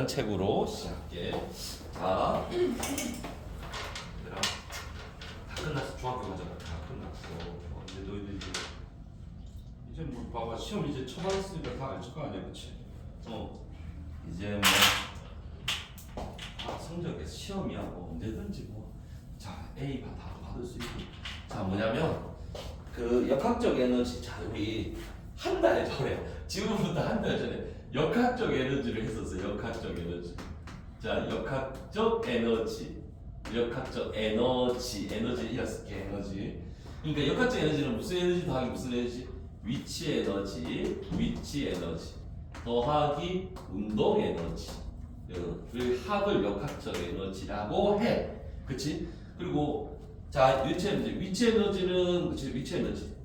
책으로 시작해. 자, 얘들아, 다 끝났어. 중학교 가잖아. 다 끝났어. 이제 너희들 이제 뭐 봐봐, 시험 이제 쳐봤으니까 다 알 거 아니야, 그렇지? 이제 다 성적에 시험이야, 뭐 언제든지 뭐. 자, A 다 받을 수 있고. 자, 뭐냐면 그 역학적 에너지. 자, 우리 한 달 전에, 지금부터 한 달 전에. 역학적 에너지를 했었어요. 역학적 에너지. 자, 역학적 에너지. 역학적 에너지. 에너지 이었을게. 에너지. 그러니까 역학적 에너지는 무슨 에너지 더하기 무슨 에너지? 위치 에너지. 위치 에너지. 더하기 운동 에너지. 그 합을 역학적 에너지라고 해. 그치? 그리고 자, 위치 에너지. 위치 에너지는 그치? 위치 에너지.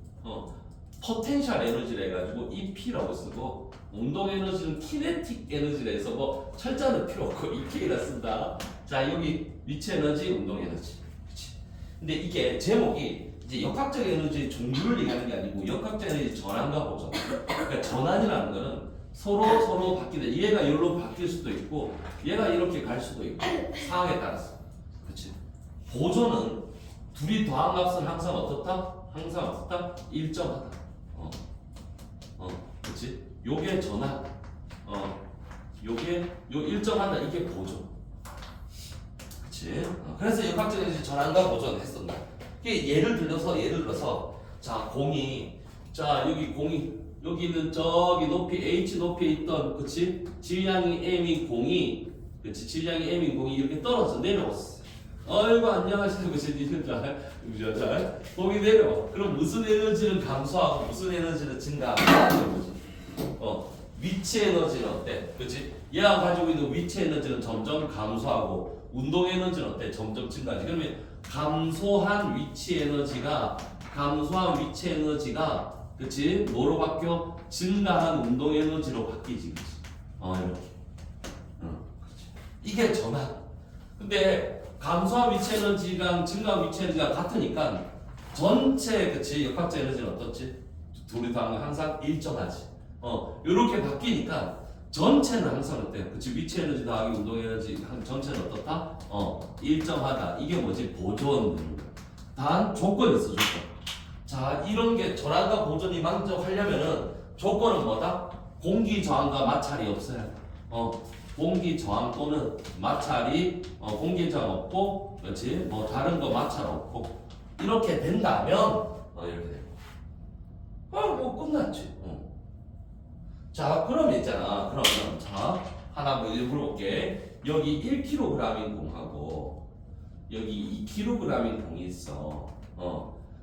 포텐셜 에너지를 해가지고 EP라고 쓰고, 운동 에너지는 키네틱 에너지라 해서 뭐 철자는 필요 없고 EK라 쓴다. 자, 여기 위치 에너지, 운동 에너지. 그치? 근데 이게 제목이 이제 역학적 에너지의 종류를 얘기하는 게 아니고 역학적 에너지 전환과 보전. 그러니까 전환이라는 거는 서로 바뀌다. 얘가 여기로 바뀔 수도 있고 얘가 이렇게 갈 수도 있고 상황에 따라서. 그치? 보존은 둘이 더한 값은 항상 어떻다? 항상 어떻다? 일정하다. 그치? 요게 전환. 요게 요 일정하다. 이게 보존. 그치? 그래서 역학적 에너지 전환과 보존을 했었나. 예를 들어서 자, 공이, 자, 여기는 저기 높이 h 높이에 있던, 그치? 질량이 m인 공이, 그치? 질량이 m인 공이 이렇게 떨어져 내려왔어. 어이구, 안녕하세요. 그치? 니들 잘 공이 내려와. 그럼 무슨 에너지는 감소하고 무슨 에너지는 증가하는 거지? 위치 에너지는 어때? 그치? 얘가 가지고 있는 위치 에너지는 점점 감소하고 운동 에너지는 어때? 점점 증가하지. 그러면 감소한 위치 에너지가 그치? 뭐로 바뀌어? 증가한 운동 에너지로 바뀌지. 그치? 이렇게. 그치? 이게 전환. 근데 감소한 위치 에너지랑 증가한 위치 에너지가 같으니까 전체, 그치? 역학적 에너지는 어떻지? 둘이 다 항상 일정하지. 요렇게 바뀌니까 전체는 항상 어때요? 그치? 위치 에너지 더하기 운동 에너지 전체는 어떻다? 일정하다. 이게 뭐지? 보존. 단 조건이 있어, 조건. 자, 이런 게 전환과 보존이 만족하려면은 조건은 뭐다? 공기 저항과 마찰이 없어야 돼. 공기 저항 또는 마찰이 공기 저항 없고, 그렇지? 뭐 다른 거 마찰 없고 이렇게 된다면 이렇게 돼. 뭐 끝났지. 자, 그러면 있잖아. 그러면 자, 하나 뭐 물어볼게. 여기 1kg인 공하고 여기 2kg인 공이 있어.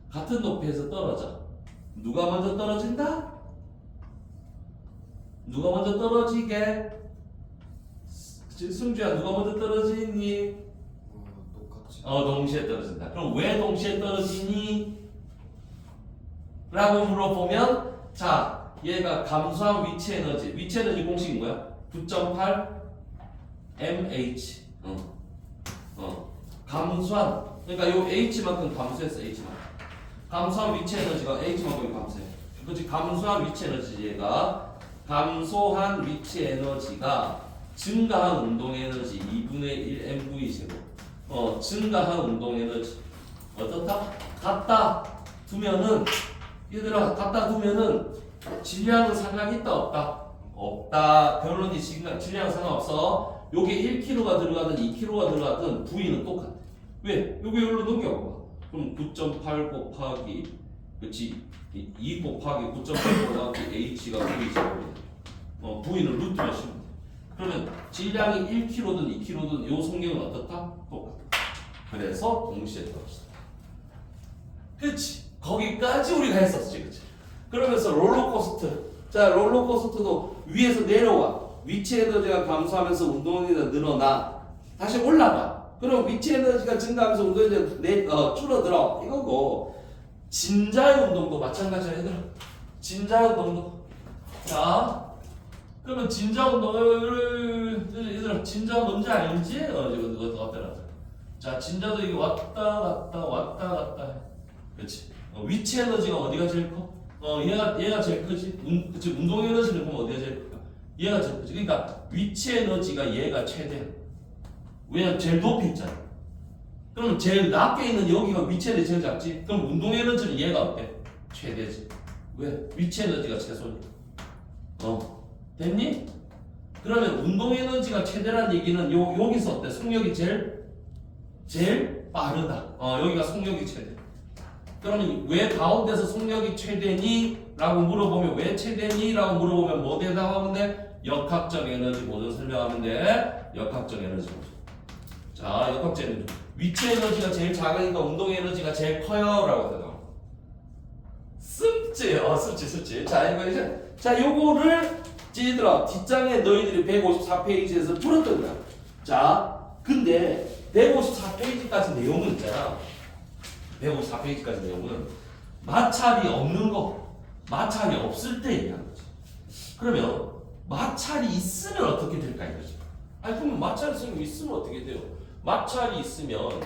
같은 높이에서 떨어져. 누가 먼저 떨어진다? 누가 먼저 떨어지게? 승주야, 누가 먼저 떨어지니? 똑같이. 동시에 떨어진다. 그럼 왜 동시에 떨어지니? 라고 물어보면, 자, 얘가 감소한 위치 에너지 공식이 뭐야? 9.8 mH. 감소한, 그러니까 요 h만큼 감소했어. h만큼. 감소한 위치 에너지가 h만큼 감소해. 그렇지? 감소한 위치 에너지, 얘가 감소한 위치 에너지가 증가한 운동 에너지 2분의 1 mv 제곱. 증가한 운동 에너지 어떻다? 갖다 두면은, 얘들아, 갖다 두면은 질량은 상관이 있다 없다? 없다. 결론이 질량은 상관없어. 요게 1kg가 들어가든 2kg가 들어가든 부위는 똑같아. 왜? 요게 여기로 넘겨봐. 그럼 9.8 곱하기, 그치? 2 곱하기 9.8 곱하기 h가 부위 제곱이야. 부위는 루트만 씌우면 돼. 그러면 질량이 1kg든 2kg든 요 성경은 어떻다? 똑같아. 그래서 동시에 떨어진다. 그치? 거기까지 우리가 했었지. 그치? 그러면서 롤러코스터. 자, 롤러코스터도 위에서 내려와. 위치 에너지가 감소하면서 운동 에너지가 늘어나. 다시 올라가. 그럼 위치 에너지가 증가하면서 운동 에너지가 줄어들어. 이거고. 진자의 운동도 마찬가지야, 얘들아. 진자의 운동도. 자, 그러면 진자 운동을, 얘들아, 진자 뭔지 알지? 이거 어때라. 자, 진자도 이게 왔다 갔다 해. 그렇지? 위치 에너지가 어디가 제일 커? 얘가 제일 크지? 그치? 운동 에너지를 보면 어디가 제일 클까? 얘가 제일 크지? 그러니까 위치 에너지가 얘가 최대. 왜냐면 제일 높이 있잖아. 그럼 제일 낮게 있는 여기가 위치 에너지 제일 작지? 그럼 운동 에너지는 얘가 어때? 최대지. 왜? 위치 에너지가 최소니까. 됐니? 그러면 운동 에너지가 최대라는 얘기는 여기서 어때? 속력이 제일 빠르다. 여기가 속력이 최대. 그러면 왜 가운데서 속력이 최대니? 라고 물어보면 왜 최대니? 라고 물어보면 뭐 대답하면 돼? 역학적 에너지 보존 설명하면 돼. 역학적 에너지 보존. 자, 역학적 에너지. 위치 에너지가 제일 작으니까 운동 에너지가 제일 커요. 라고 대답. 습지. 습지. 자, 이거 이제. 자, 요거를 찌들어. 뒷장에 너희들이 154페이지에서 풀었던 거야. 자, 근데 154페이지까지 내용은 있잖아. 154페이지까지 내용은 마찰이 없는 거, 마찰이 없을 때 얘기하는 거지. 그러면 마찰이 있으면 어떻게 될까 이거지. 아니 그러면 마찰이 있으면 어떻게 돼요? 마찰이 있으면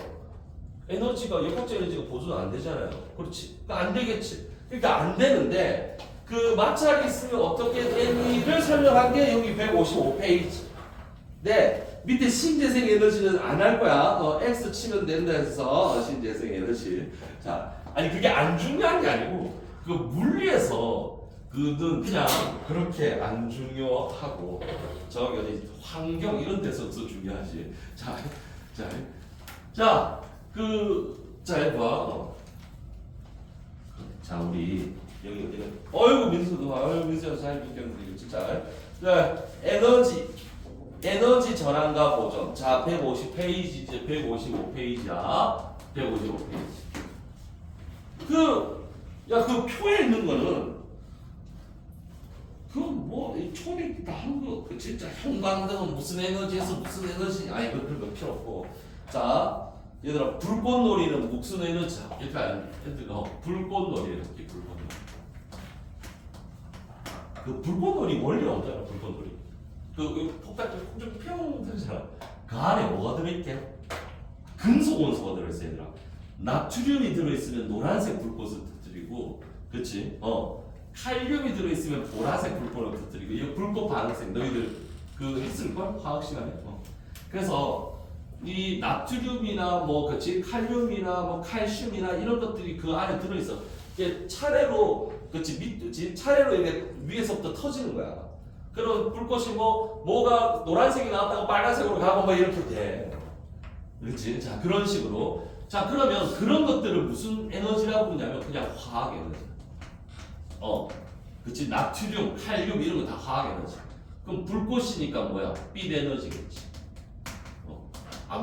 에너지가 역학적 에너지가 보존 안 되잖아요. 그렇지? 그러니까 안 되겠지. 그러니까 안 되는데 그 마찰이 있으면 어떻게 되니를 설명한 게 여기 155페이지. 네, 밑에 신재생 에너지는 안 할 거야. X 치면 된다 해서 신재생 에너지. 자, 아니 그게 안 중요한 게 아니고 그 물리에서 그는 그냥 그렇게 안 중요하고 저기 어디 환경 이런 데서 더 중요하지. 자, 봐. 자, 우리 여기 어디가? 어이구 민수도 잘 느꼈는데 진짜. 자, 에너지 전환과 보존. 자, 150페이지지, 155페이지야. 155페이지. 그 표에 있는 거는, 초기 다 한 거, 진짜 형광등은 무슨 에너지에서 무슨 에너지, 아니, 그런 거 필요 없고. 자, 얘들아, 불꽃놀이는 무슨 에너지야? 일단, 얘들아, 불꽃놀이에요. 불꽃놀이. 그 불꽃놀이 원리 없잖아, 불꽃놀이. 폭탄 좀 평 들잖아. 그 안에 뭐가 들어있게? 금속 원소가 들어있어 얘들아. 나트륨이 들어있으면 노란색 불꽃을 터뜨리고, 그렇지? 칼륨이 들어있으면 보라색 불꽃을 터뜨리고, 이 불꽃 반응색 너희들 했을걸? 화학 시간에. 그래서 이 나트륨이나 그렇지? 칼륨이나 칼슘이나 이런 것들이 그 안에 들어있어. 이게 차례로, 그렇지? 차례로 이게 위에서부터 터지는 거야. 그럼 불꽃이 뭐가 노란색이 나왔다가 빨간색으로 가고 이렇게 돼. 그렇지? 자, 그런 식으로. 자, 그러면 그런 것들을 무슨 에너지라고 부르냐면 그냥 화학 에너지. 그렇지? 나트륨, 칼륨 이런 거 다 화학 에너지. 그럼 불꽃이니까 뭐야? 빛 에너지겠지.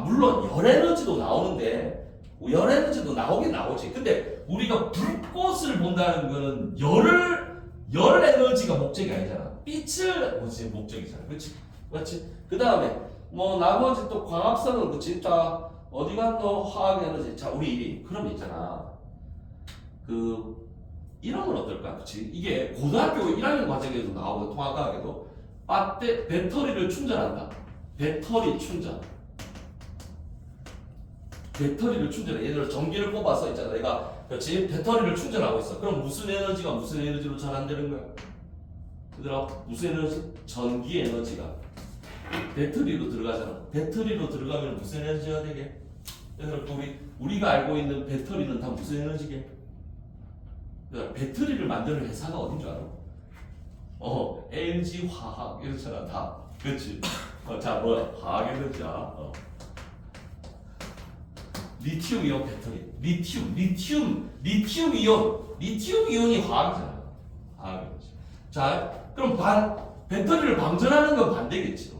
물론 열 에너지도 나오는데 열 에너지도 나오긴 나오지. 근데 우리가 불꽃을 본다는 거는 열 에너지가 목적이 아니잖아. 빛을 목적이잖아. 그렇지? 맞지? 그 다음에 나머지 또 광합성은 그치? 자, 어디 갔노? 화학 에너지. 자, 우리 그럼 있잖아. 이런 건 어떨까? 그치? 이게 고등학교 1학년 과정에도 나오고 통합과학에도 배터리를 충전한다. 배터리를 충전해. 예를 들어 전기를 뽑아서 있잖아. 내가 그렇지? 배터리를 충전하고 있어. 그럼 무슨 에너지가 무슨 에너지로 전환되는 거야? 얘들아, 무슨 에너지? 전기 에너지가 배터리로 들어가잖아. 배터리로 들어가면 무슨 에너지가 되게? 얘들아, 우리가 알고 있는 배터리는 다 무슨 에너지게? 얘들아, 배터리를 만드는 회사가 어딘 줄 알아? LG 화학 이렇잖아. 다. 그렇지? 자, 화학 에너지야. 리튬 이온 배터리. 리튬 이온이 화학이잖아. 화학 에너지. 자, 그럼 배터리를 방전하는 건 반대겠지.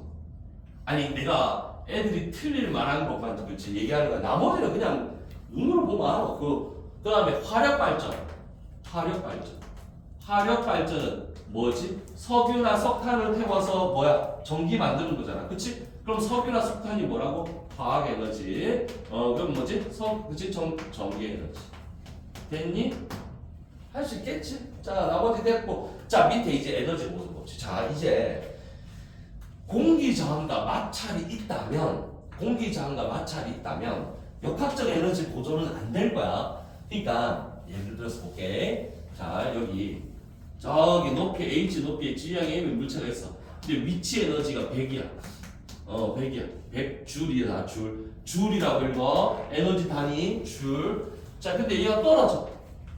아니 내가 애들이 틀릴 만한 것만 그렇지 얘기하는 거야. 나머지는 그냥 눈으로 보면 알아. 그 다음에 화력 발전은 뭐지? 석유나 석탄을 태워서 전기 만드는 거잖아. 그치? 그럼 석유나 석탄이 뭐라고? 화학 에너지. 그럼 뭐지? 그치? 전기 에너지. 됐니? 할 수 있겠지? 자, 나머지 됐고. 자, 밑에 이제 에너지 보존 법칙. 자, 이제 공기 저항과 마찰이 있다면 역학적 에너지 보존은 안 될 거야. 그러니까 예를 들어서 볼게. 자, 여기 저기 높이 H 높이에 G양의 M의 물체가 있어. 근데 위치 에너지가 100이야. 100이야. 100줄이야, 줄. 줄이라고 읽어. 에너지 단위, 줄. 자, 근데 얘가 떨어져.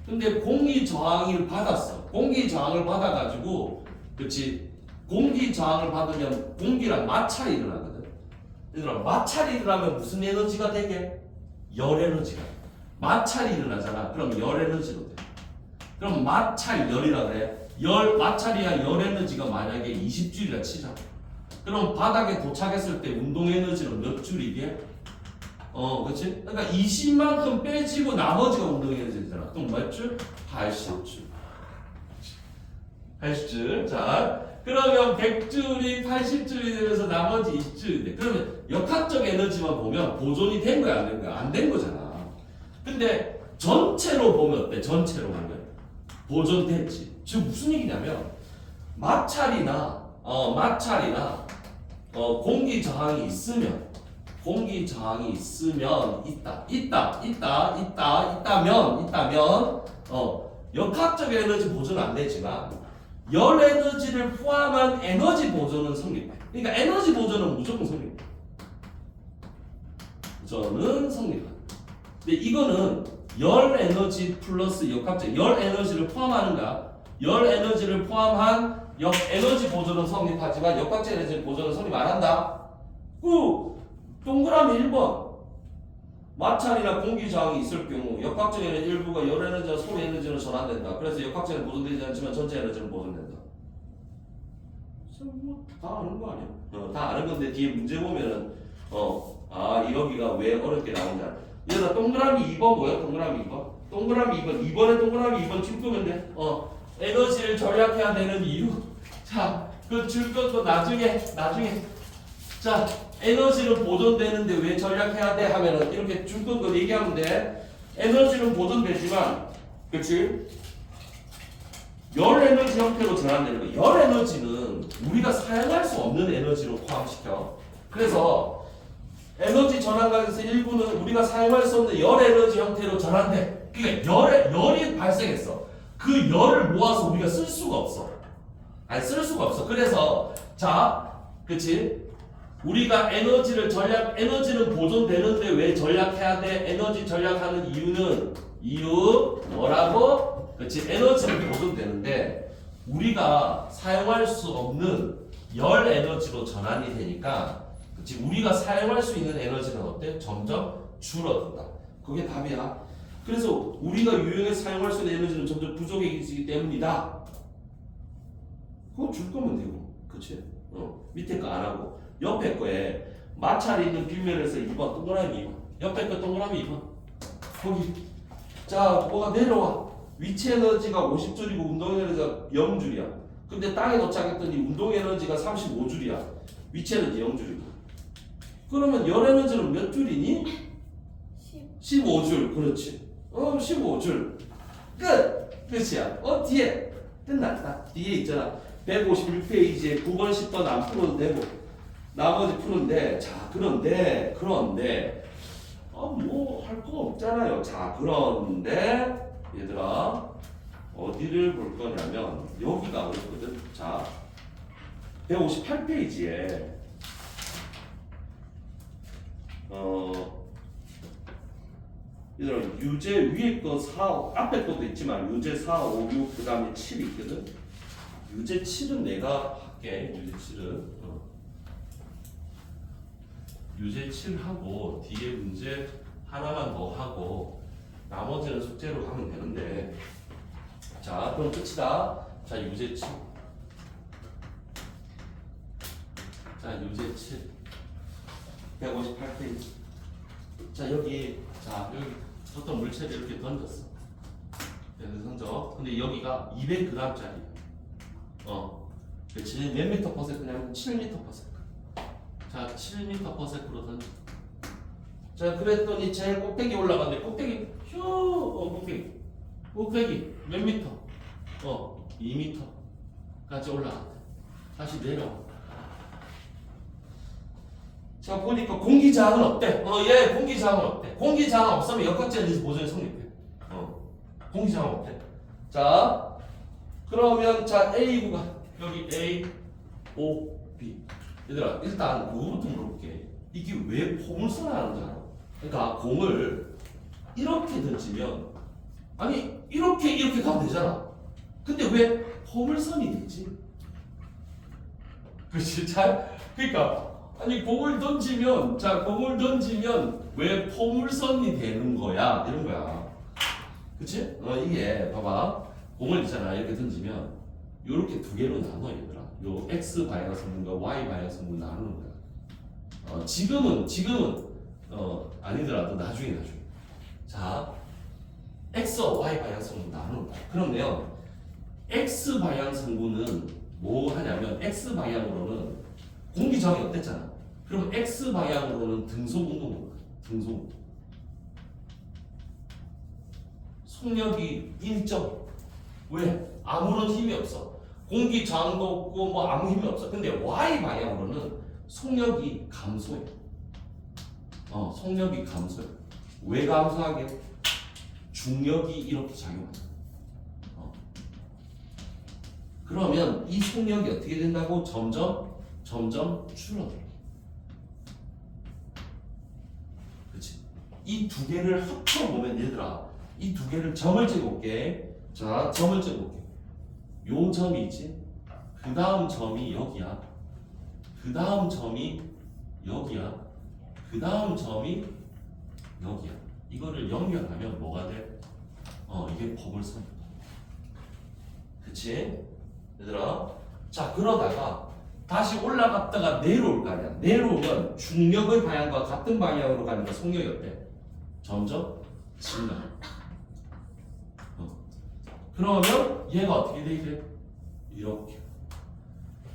근데 공기 저항을 받았어. 공기 저항을 받아가지고, 그치? 공기 저항을 받으면 공기랑 마찰이 일어나거든. 얘들아, 마찰이 일어나면 무슨 에너지가 되게? 열 에너지가. 마찰이 일어나잖아. 그럼 열 에너지로 돼. 그럼 마찰열이라 그래. 마찰이야 열 에너지가 만약에 20줄이라 치자. 그럼 바닥에 도착했을 때 운동 에너지는 몇 줄이게? 그치? 그러니까 20만큼 빼지고 나머지가 운동 에너지잖아. 그럼 몇 줄? 80줄. 80줄. 자, 그러면 100줄이 80줄이 되면서 나머지 20줄이 돼. 그러면 역학적 에너지만 보면 보존이 된 거야, 안 된 거야? 안 된 거잖아. 근데 전체로 보면 어때? 전체로 보면 보존됐지. 지금 무슨 얘기냐면 마찰이나 공기 저항이 있으면 있다면 역학적 에너지 보존은 안 되지만 열 에너지를 포함한 에너지 보존은 성립해. 그러니까 에너지 보존은 무조건 성립해. 저는 성립한다. 근데 이거는 열 에너지 플러스 역학적 열 에너지를 포함하는가? 열 에너지를 포함한 에너지 보존은 성립하지만 역학적 에너지 보존은 성립 안 한다. 동그라미 1번. 마찰이나 공기 저항이 있을 경우 역학적 에너지 일부가 열 에너지와 소리 에너지로 전환된다. 그래서 역학적 에너지 보존되지 않지만 전체 에너지는 보존된다. 다 아는 거 아니야? 다 아는 건데 뒤에 문제 보면은 여기가 왜 어렵게 나오냐. 얘들아 동그라미 2번 뭐야? 동그라미 2번. 동그라미 2번. 2번에 동그라미 2번 줄 거면 돼. 에너지를 절약해야 되는 이유. 자, 그 줄 것도 나중에. 자, 에너지는 보존되는데 왜 절약해야 돼? 하면은 이렇게 줄 거 얘기하면 돼. 에너지는 보존되지만, 그치? 열 에너지 형태로 전환되는 거야. 열 에너지는 우리가 사용할 수 없는 에너지로 포함시켜. 그래서 에너지 전환각에서 일부는 우리가 사용할 수 없는 열 에너지 형태로 전환돼. 그러니까 열이 발생했어. 그 열을 모아서 우리가 쓸 수가 없어. 쓸 수가 없어. 그래서 그치? 우리가 에너지는 보존되는데 왜 절약해야 돼? 에너지 절약하는 이유 뭐라고? 그치? 에너지는 보존되는데 우리가 사용할 수 없는 열 에너지로 전환이 되니까, 그치? 우리가 사용할 수 있는 에너지는 어때? 점점 줄어든다. 그게 답이야. 그래서 우리가 유용해서 사용할 수 있는 에너지는 점점 부족해지기 때문이다. 그거 줄 거면 되고, 그치? 밑에 거 안 하고 옆에 거에 마찰이 있는 빗면에서 2번 동그라미 2번, 옆에 거 동그라미 2번. 거기 자 뭐가 내려와. 위치 에너지가 50줄이고 운동 에너지가 0줄이야. 근데 땅에 도착했더니 운동 에너지가 35줄이야. 위치 에너지 0줄이고. 그러면 열 에너지는 몇 줄이니? 15줄. 그렇지. 15줄. 끝. 끝이야. 뒤에 끝났다. 뒤에 있잖아. 156페이지에 9번, 10번 안 풀어도 되고 나머지 푸는데, 자 그런데 뭐 할 거 없잖아요. 자 그런데 얘들아 어디를 볼 거냐면 여기가 어렵거든. 자 158페이지에 얘들아 유제 위에 거 4, 앞에 것도 있지만 유제 4, 5, 6 그 다음에 7이 있거든. 유제 7은 내가 할게. 유제 7은 유제 7하고 뒤에 문제 하나만 더 하고 나머지는 숙제로 하면 되는데, 자 그럼 끝이다. 자 유제 7. 자 유제 7 158페이지. 자 여기 어떤 물체를 이렇게 던졌어. 근데 여기가 200g짜리. 그치? 몇 미터 퍼 세크냐면 7미터 퍼 세크. 자, 7미터 퍼 세크로 던져. 자, 그랬더니 제일 꼭대기 올라갔는데 꼭대기 꼭대기 몇 미터? 2미터까지 올라갔대. 다시 내려와. 자, 보니까 공기 저항은 없대. 얘 공기 저항은 없대. 공기 저항 없으면 역학적 에너지 보존이 성립해. 공기 저항 없대. 자, 그러면 자 A구가 여기 A O, B. 얘들아, 일단 그거부터 물어볼게. 이게 왜 포물선을 하는지 알아? 그러니까 공을 이렇게 던지면 아니 이렇게 가면 되잖아. 근데 왜 포물선이 되지? 그렇지? 잘 그러니까 아니 공을 던지면 왜 포물선이 되는 거야? 이런 거야. 그치? 이게 봐봐. 공을 있잖아. 이렇게 던지면 요렇게 두 개로 나눠 얘들아. 요 X 방향성분과 Y 방향성분 나누는 거야. 지금은 아니더라도 나중에. 자, X와 Y 방향성분 나누는 거야. 그러면 X 방향성분은 뭐 하냐면 X 방향으로는 공기 저항이 어땠잖아. 그럼 X 방향으로는 등속 운동을 거야. 등속. 속력이 일정. 왜? 아무런 힘이 없어. 공기 저항도 없고 뭐 아무 힘이 없어. 근데 Y 방향으로는 속력이 감소해. 속력이 감소해. 왜 감소하게? 중력이 이렇게 작용해. 그러면 이 속력이 어떻게 된다고? 점점 줄어들어. 그렇지? 이 두 개를 합쳐보면 얘들아, 이 두 개를 점을 찍어볼게. 자, 점을 찍어볼게. 요 점이 있지? 그 다음 점이 여기야. 그 다음 점이 여기야. 그 다음 점이 여기야. 이거를 연결하면 뭐가 돼? 이게 포물선이야. 그치? 얘들아. 자, 그러다가 다시 올라갔다가 내려올 거 아니야. 내려오면 중력의 방향과 같은 방향으로 가니까 속력이 어때? 점점 증가. 그러면 얘가 어떻게 되게? 이렇게.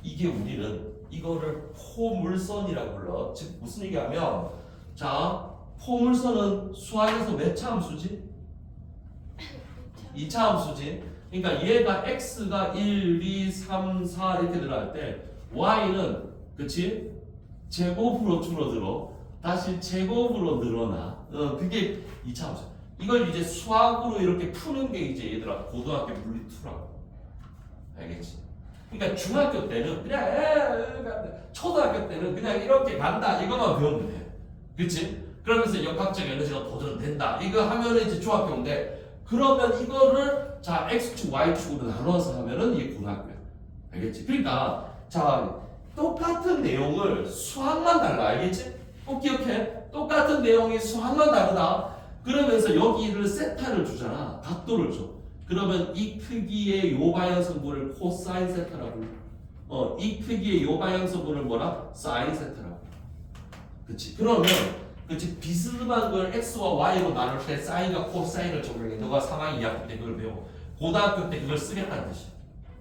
이게 우리는 이거를 포물선이라고 불러. 즉 무슨 얘기하면 자, 포물선은 수학에서 몇 차 함수지? 2차 함수지. 그러니까 얘가 x가 1, 2, 3, 4 이렇게 들어갈 때 y는 그치? 제곱으로 줄어들어. 다시 제곱으로 늘어나. 그게 2차 함수. 이걸 이제 수학으로 이렇게 푸는 게 이제 얘들아 고등학교 물리 2라고. 알겠지? 그러니까 중학교 때는 그냥 초등학교 때는 그냥 이렇게 간다 이것만 배우면 돼. 그치? 그러면서 역학적 에너지가 도전된다. 이거 하면은 이제 중학교인데 그러면 이거를 자 x축 y축으로 나눠서 하면은 이게 고등학교야. 알겠지? 그러니까 자 똑같은 내용을 수학만 달라. 알겠지? 꼭 기억해. 똑같은 내용이 수학만 다르다. 그러면서 여기를 세타를 주잖아. 각도를 줘. 그러면 이 크기의 요 방향성분을 코사인 세타라고. 이 크기의 요 방향성분을 뭐라? 사인 세타라고. 그치? 그러면 그치? 비스듬한 걸 x와 y로 나눌 때 사인과 코사인을 적용해. 너가 3학년 2학기 때 그걸 배워. 고등학교 때 그걸 쓰겠다는 뜻이야.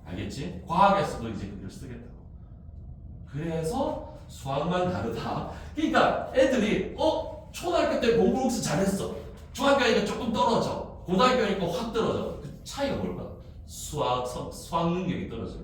알겠지? 과학에서도 이제 그걸 쓰겠다고. 그래서 수학만 다르다. 그러니까 애들이 초등학교 때 공부 잘했어. 중학교니까 조금 떨어져. 고등학교니까 확 떨어져. 그 차이가 뭘까? 수학 능력이 떨어져.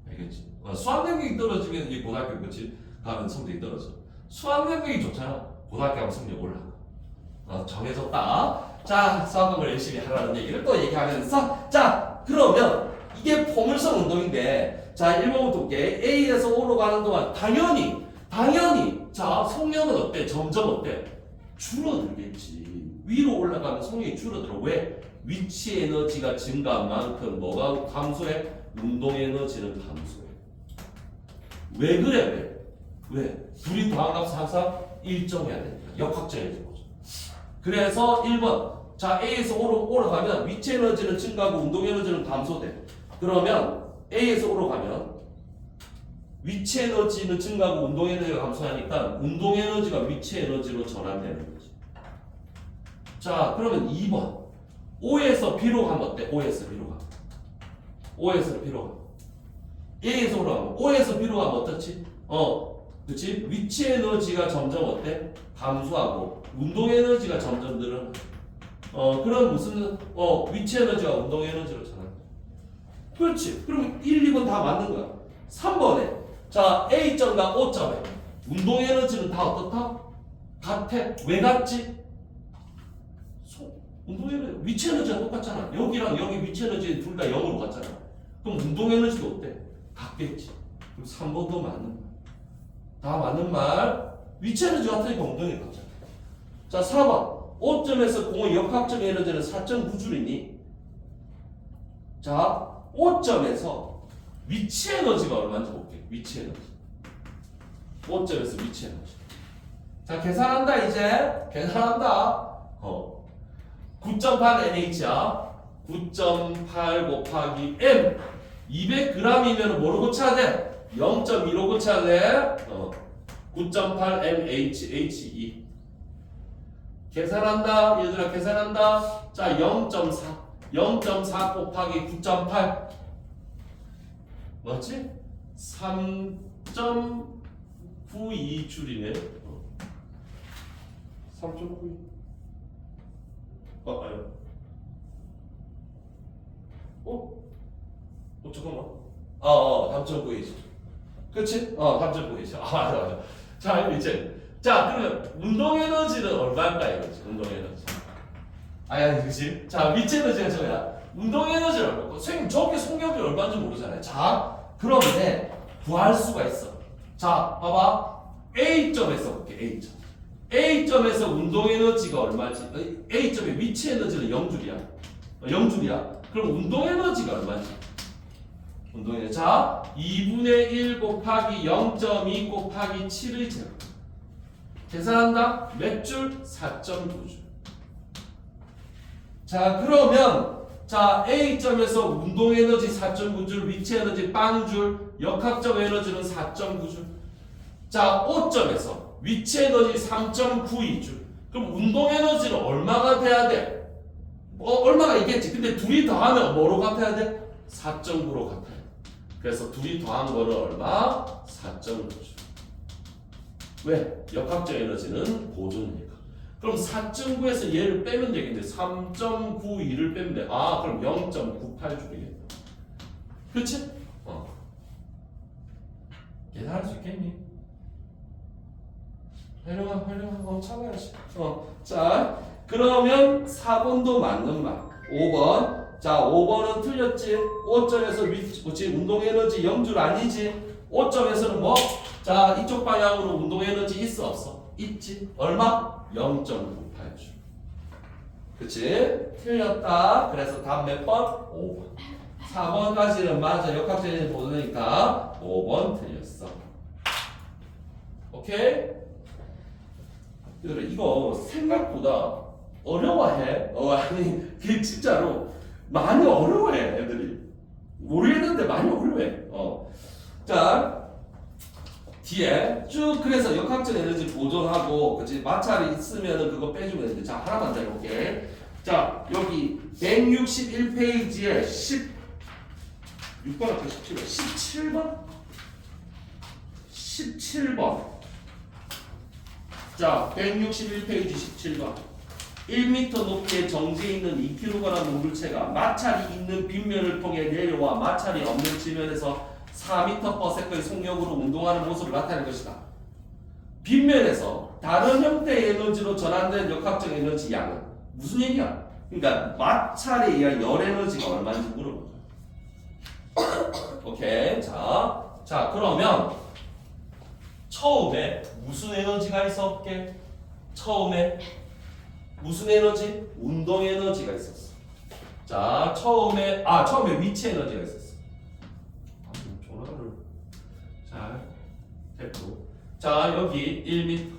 알겠지? 수학 능력이 떨어지면 이제 고등학교 그치? 가면 성적이 떨어져. 수학 능력이 좋잖아. 고등학교 가면 성적이 올라가. 정해졌다. 자, 수학 공부를 열심히 하라는 얘기를 또 얘기하면서 자, 그러면 이게 포물선 운동인데 자, 1번부터 볼게. A에서 O로 가는 동안 당연히 자, 속력은 어때? 점점 어때? 줄어들겠지. 위로 올라가면 속력이 줄어들어. 왜? 위치 에너지가 증가한 만큼 뭐가 감소해? 운동 에너지는 감소해. 왜 그래? 왜? 둘이 더한값은 항상 일정해야 되니까. 역학적인 거죠. 그래서 1번. 자, A에서 O로 올라가면 위치 에너지는 증가하고 운동 에너지는 감소돼. 그러면 A에서 O로 가면 위치 에너지는 증가하고 운동 에너지가 감소하니까 운동 에너지가 위치 에너지로 전환되는 거지. 자, 그러면 2번. O에서 B로 가면 어때? O에서 B로 가. O에서 B로 가. A에서 O로 가면 O에서 B로 가면 어떻지? 그치? 위치 에너지가 점점 어때? 감소하고 운동 에너지가 점점 늘어나. 그럼 무슨 위치 에너지가 운동 에너지로 전환. 그렇지. 그럼 1, 2번 다 맞는 거야. 3번에 자 A점과 O점에 운동 에너지는 다 어떻다? 같아. 왜 같지? 운동 에너지 위치 에너지가 똑같잖아. 여기랑 여기 위치 에너지 둘 다 0으로 갔잖아. 그럼 운동 에너지도 어때? 같겠지. 그럼 3번도 맞는 말. 다 맞는 말. 위치 에너지 같으니까 엉덩이 가자. 자, 4번. 5점에서 공의 역학적 에너지는 4.9줄이니? 자, 5점에서 위치 에너지가 얼마인지 볼게요. 위치 에너지. 5점에서 위치 에너지. 자, 계산한다, 이제. 계산한다. 9.8 NH야. 9.8 곱하기 M. 200g이면 뭐로 고쳐야 돼? 0.2로 고쳐야 돼. 9.8 NHE. 계산한다. 얘들아, 계산한다. 자, 0.4. 0.4 곱하기 9.8. 맞지? 3.92줄이네. 3.92. 아유. 잠깐만. 3.9이지. 그치? 3.9이지. 맞아. 자, 이제. 자, 그러면 운동 에너지는 얼마일까요? 그치? 운동 에너지. 그치? 자, 위치 에너지가 저거야. 운동 에너지를 얼마고. 선생님, 저게 속력이 얼마인지 모르잖아요. 자, 그런데 구할 수가 있어. 자, 봐봐. A점에서 볼게, A점. A점에서 운동 에너지가 얼마지? A점의 위치 에너지는 0줄이야. 0줄이야. 그럼 운동 에너지가 얼마지? 운동 에너지. 자, 2분의 1 곱하기 0.2 곱하기 7의 제곱. 계산한다. 몇 줄? 4.9줄. 자, 그러면 자, A점에서 운동 에너지 4.9줄, 위치 에너지 빵줄, 역학적 에너지는 4.9줄. 자, 5점에서 위치 에너지 3.92줄. 그럼 운동 에너지는 얼마가 돼야 돼? 얼마가 있겠지. 근데 둘이 더하면 뭐로 같아야 돼? 4.9로 같아야 돼. 그래서 둘이 더한 거는 얼마? 4.9줄. 왜? 역학적 에너지는 보존이니까. 그럼 4.9에서 얘를 빼면 되겠는데 3.92를 빼면 돼. 그럼 0.98줄이겠다. 그렇지? 계산할 수 있겠니? 활용하 참아야지. 자, 그러면 4번도 맞는 말. 5번. 자, 5번은 틀렸지. 5점에서 위치, 운동 에너지 0줄 아니지. 5점에서는 뭐? 자, 이쪽 방향으로 운동 에너지 있어 없어? 있지. 얼마? 0.98줄. 그치? 틀렸다. 그래서 답 몇 번? 5번. 4번까지는 맞아. 역학적 에너지 보니까 5번 틀렸어. 오케이? 이거 생각보다 어려워해. 그게 진짜로 많이 어려워해, 애들이. 모르겠는데 많이 어려워해. 자, 뒤에 쭉 그래서 역학적 에너지 보존하고, 그치? 마찰이 있으면은 그거 빼주면 되는데, 자, 하나만 더 해볼게. 자, 여기 161페이지에 6번 앞에 17번? 17번. 자, 161페이지 17번. 1m 높이의 정지에 있는 2kg 물체가 마찰이 있는 빗면을 통해 내려와 마찰이 없는 지면에서 4m/s의 속력으로 운동하는 모습을 나타낼 것이다. 빗면에서 다른 형태의 에너지로 전환된 역학적 에너지 양은 무슨 얘기야? 그러니까 마찰에 의한 열 에너지가 얼마인지 물어보자. 오케이. 자, 그러면 처음에 무슨 에너지가 있었게? 처음에 무슨 에너지? 운동 에너지가 있었어. 자, 처음에 위치 에너지가 있었어. 전화를 잘 됐고. 자, 여기 1m.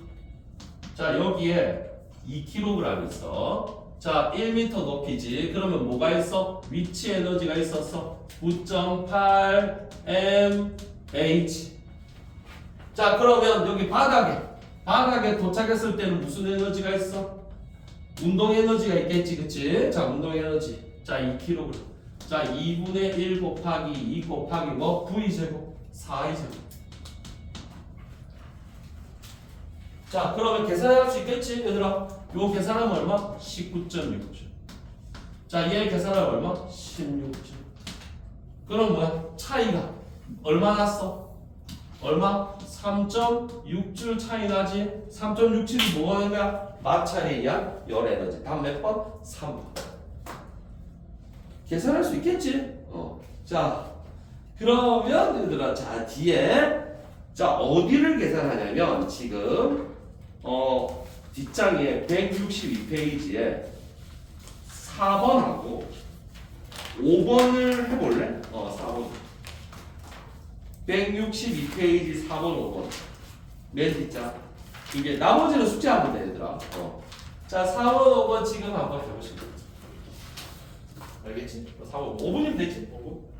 자, 여기에 2kg 있어. 자, 1m 높이지. 그러면 뭐가 있어? 위치 에너지가 있었어. 9.8 mH. 자, 그러면 여기 바닥에 도착했을 때는 무슨 에너지가 있어? 운동 에너지가 있겠지, 그치? 자, 운동 에너지. 자, 2kg. 자, 2분의 1 곱하기 2 곱하기 뭐? 9이제곱, 4이제곱. 자, 그러면 계산할 수 있겠지, 얘들아? 요 계산하면 얼마? 19.6줄. 자, 얘 계산하면 얼마? 16줄. 그럼 뭐야? 차이가 얼마 났어? 얼마? 3.6줄 차이 나지? 3.67이 뭐가 되는 거야? 마찰에 의한 열 에너지. 답 몇 번? 3번. 계산할 수 있겠지? 자, 그러면 얘들아 자 뒤에 자 어디를 계산하냐면 지금 뒷장에 162페이지에 4번하고 5번을 해볼래? 4번 162페이지 4번 5번 맨 뒷장 이게 나머지는 숙제하면 돼 얘들아 자 4번 5번 지금 한번 해보시고 알겠지? 4번 5분이면 되지 5분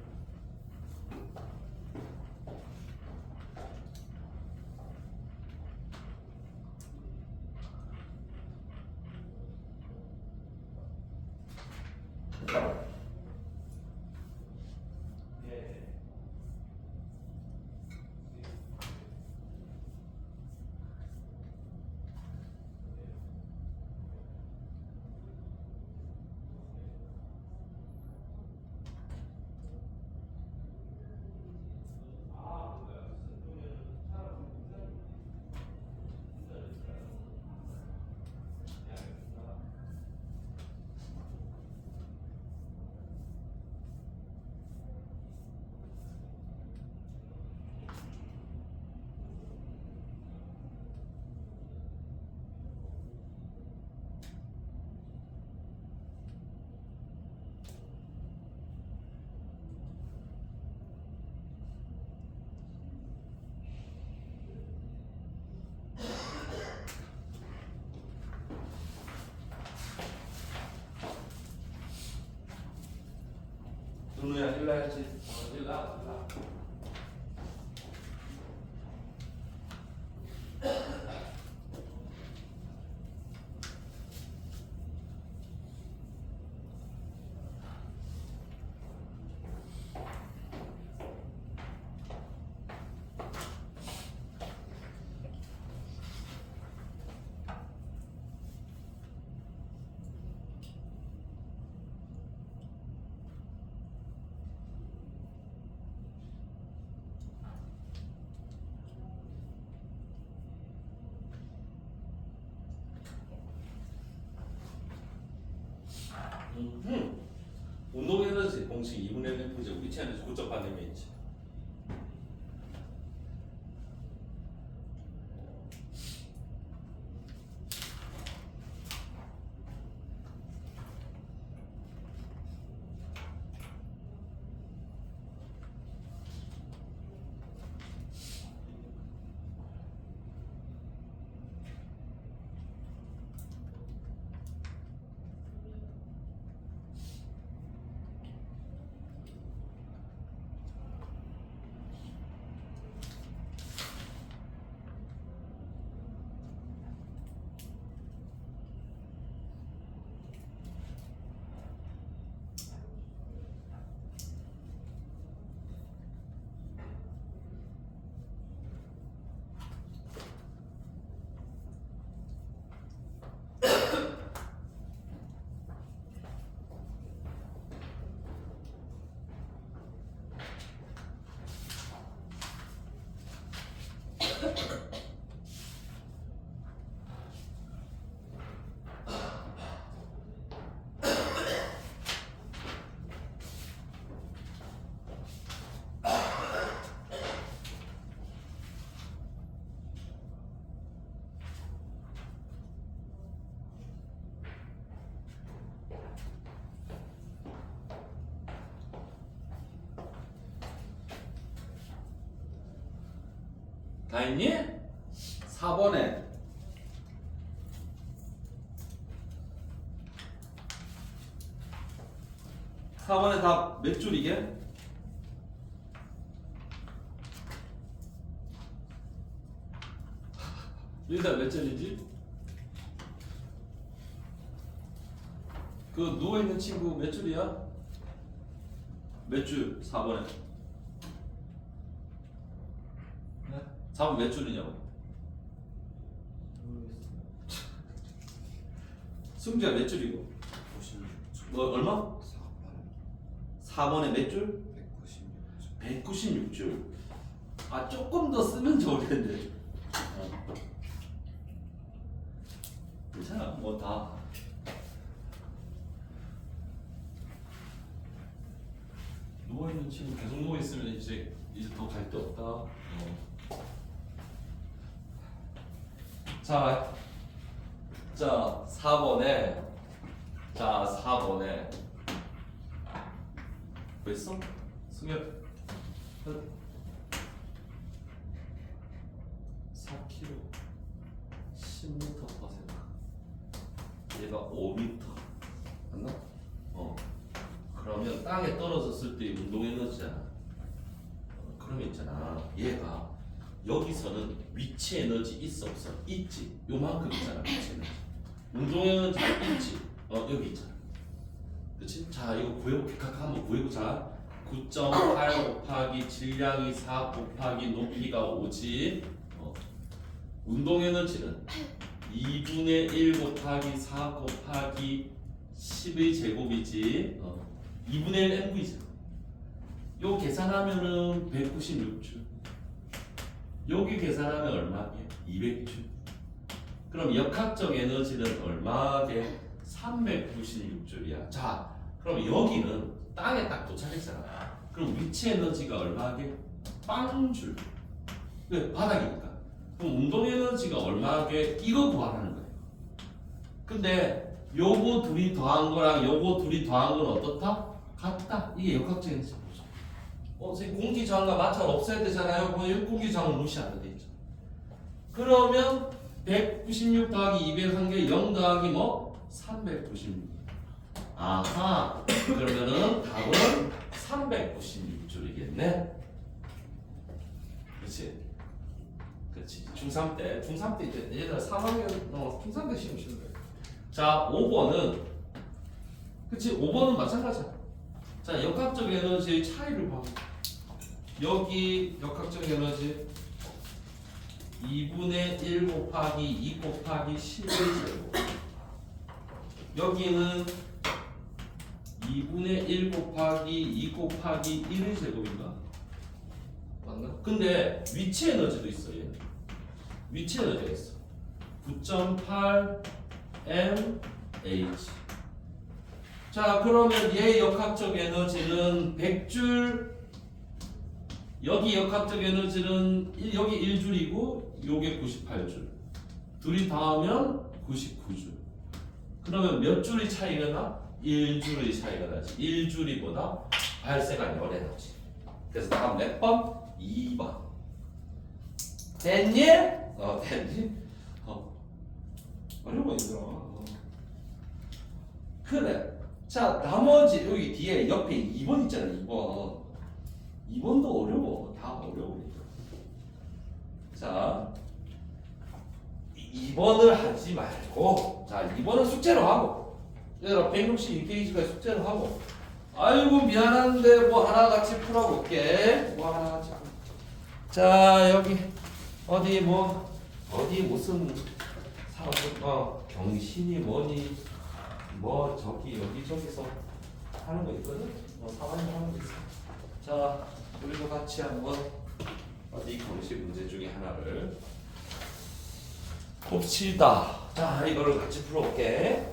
누누야 일로 해야지 일로 와 운동 에너지 공식 2분의 1 분제 위치 에너지 고적 반응이 있지. 다 있니? 4번에 4번에 답 몇 줄이게? 여기다 몇 줄이지? 그 누워있는 친구 몇 줄이야? 몇 줄? 4번에 4번 몇 줄이냐고? 승주야 몇 줄이고? 56줄. 뭐 얼마? 4번에 몇 줄? 196줄. 196줄. 아 조금 더 쓰면 좋을 텐데. 괜찮아. 뭐 다. 누워 있는 지금 계속 누워 있으면 이제 더 갈 데 없다. 자 4번에 됐어? 승엽 4kg 10m/s 얘가 5m 맞나? 그러면 땅에 떨어졌을 때 운동 에너지잖아. 그러면 있잖아 얘가 여기서는 위치 에너지 있어 없어? 있지. 요만큼 있잖아 위치 에너지. 운동 에너지 있지. 여기 있잖아. 그치? 자 이거 구해볼게. 각각 한번 구해보자. 9.8 곱하기 질량이 4 곱하기 높이가 5지. 운동 에너지는 2분의 1 곱하기 4 곱하기 10의 제곱이지. 2분의 1 mv죠. 요 계산하면은 196주. 여기 계산하면 얼마게? 200주. 그럼 역학적 에너지는 얼마게? 396줄이야. 자, 그럼 여기는 땅에 딱 도착했잖아. 그럼 위치 에너지가 얼마게? 빵줄. 왜? 바닥이니까. 그럼 운동 에너지가 얼마게? 이거 구하라는 거예요. 근데 요거 둘이 더한 거랑 요거 둘이 더한 건 어떻다? 같다. 이게 역학적 에너지 보죠. 선생님 공기 저항과 마찰 없애야 되잖아요. 그럼 공기 저항을 무시한다 돼 있죠. 그러면 196 더하기 200 한 게 0 더하기 뭐? 396. 아하. 그러면은 답은 396줄이겠네. 그렇지. 그렇지. 중3 때 이제 얘들아 3학년 중3 때 시험 치는 거예요. 자, 5번은 그렇지. 5번은 마찬가지야. 자, 역학적 에너지의 차이를 봐. 여기 역학적 에너지 2분의 1 곱하기 2 곱하기 10의 제곱. 여기는 2분의 1 곱하기 2 곱하기 1의 제곱인가? 맞나? 근데 위치 에너지도 있어 얘는. 위치 에너지가 있어. 9.8 mh. 자, 그러면 얘 역학적 에너지는 100줄. 여기 역학적 에너지는 여기 1줄이고 요게 98줄. 둘이 더하면 99줄. 그러면 몇 줄의 차이가 나? 1줄의 차이가 나지. 1줄이보다 발생한 열 에너지. 그래서 다음 몇 번? 2번. 됐니? 됐니? 어려워 얘들아. 그래. 자, 나머지 여기 뒤에 옆에 2번 있잖아. 2번. 2번도 어려워. 다 어려워. 자, 2번을 하지 말고, 자, 2번은 숙제로 하고, 얘들아 162페이지까지 숙제로 하고. 아이고 미안한데 뭐 하나 같이 풀어볼게. 뭐 하나 같이. 자, 여기 어디 무슨 경신이 뭐니 뭐 저기 여기저기서 하는 거 있거든. 사관이 하는 거 있어. 자, 우리도 같이 한번 어디 경시 문제 중에 하나를 봅시다. 자, 이거를 같이 풀어볼게.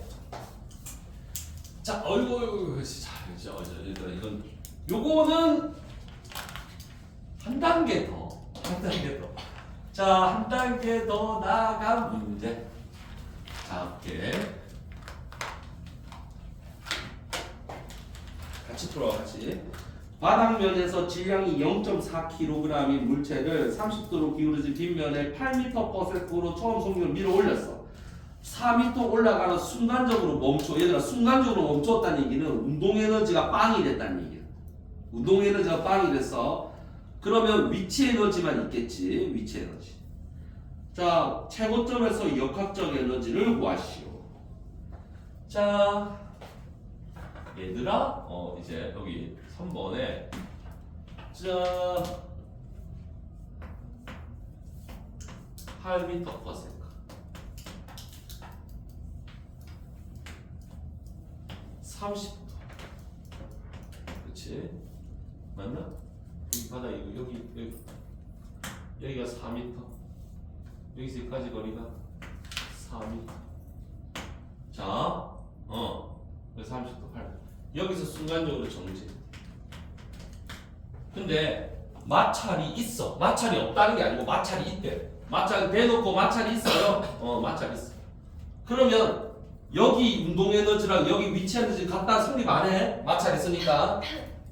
자, 어이구, 자, 이건 요거는 한 단계 더. 자, 한 단계 더 나아간 문제. 자, 할게. 같이 풀어, 같이. 바닥면에서 질량이 0.4kg인 물체를 30도로 기울어진 뒷면에 8m/s로 처음 속력을 밀어 올렸어. 4m 올라가는 순간적으로 멈춰. 얘들아, 순간적으로 멈췄다는 얘기는 운동에너지가 빵이 됐다는 얘기야. 운동에너지가 빵이 됐어. 그러면 위치 에너지만 있겠지. 위치 에너지. 자, 최고점에서 역학적 에너지를 구하시오. 자, 얘들아, 이제 여기 3번에 자 8m/s 30도. 그치? 맞나? 여기 바다 이거 여기가 4m. 여기서 여기까지 거리가 4m. 자, 30도 8. 여기서 순간적으로 정지. 근데 마찰이 있어. 마찰이 없다는 게 아니고 마찰이 있대. 마찰 대놓고 마찰이 있어요. 마찰이 있어. 그러면 여기 운동 에너지랑 여기 위치 에너지 갖다 성립 안 해? 마찰 있으니까.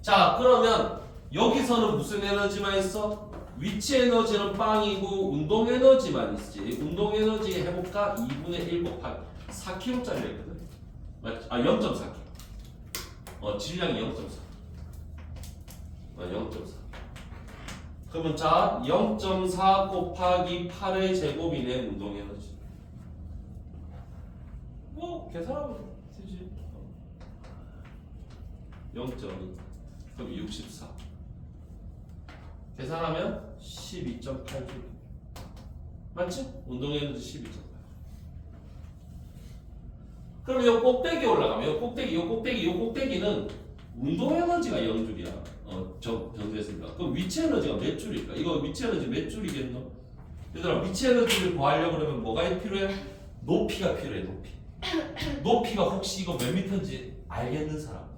자, 그러면 여기서는 무슨 에너지만 있어? 위치 에너지는 빵이고 운동 에너지만 있지. 운동 에너지 해볼까? 2분의 1 곱하기 4kg짜리였거든. 맞지? 0.4kg. 질량이 0.4. 0.4. 그러면 자, 0.4 곱하기 8의 제곱이네 운동 에너지. 뭐 계산하면 되지. 0.2 그럼 64. 계산하면 12.8줄. 맞지? 운동 에너지 12.8. 그럼 요 꼭대기 올라가면 요 꼭대기는 운동 에너지가 0줄이야. 저 변수했습니다. 그럼 위치 에너지가 몇 줄일까? 이거 위치 에너지 몇 줄이겠노? 얘들아, 위치 에너지를 구하려고 그러면 뭐가 필요해? 높이가 필요해. 높이가 혹시 이거 몇 미터인지 알겠는 사람?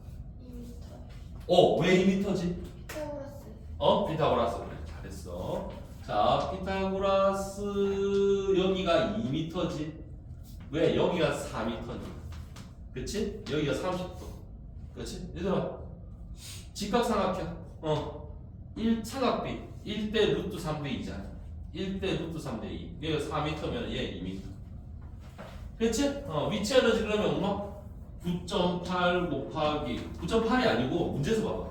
2m. 왜 2미터지? 피타고라스. 피타고라스. 그래, 잘했어. 자, 피타고라스 여기가 2미터지. 왜? 여기가 4미터지. 그치? 여기가 30도. 그치? 얘들아, 직각삼각형. 1삼각비 1대 루트 3대 2잖아. 1대 루트 3대 2. 얘가 4m면 얘 2m. 그치? 위치 에너지 그러면 얼마? 9.8 곱하기 9.8이 아니고 문제에서 봐봐.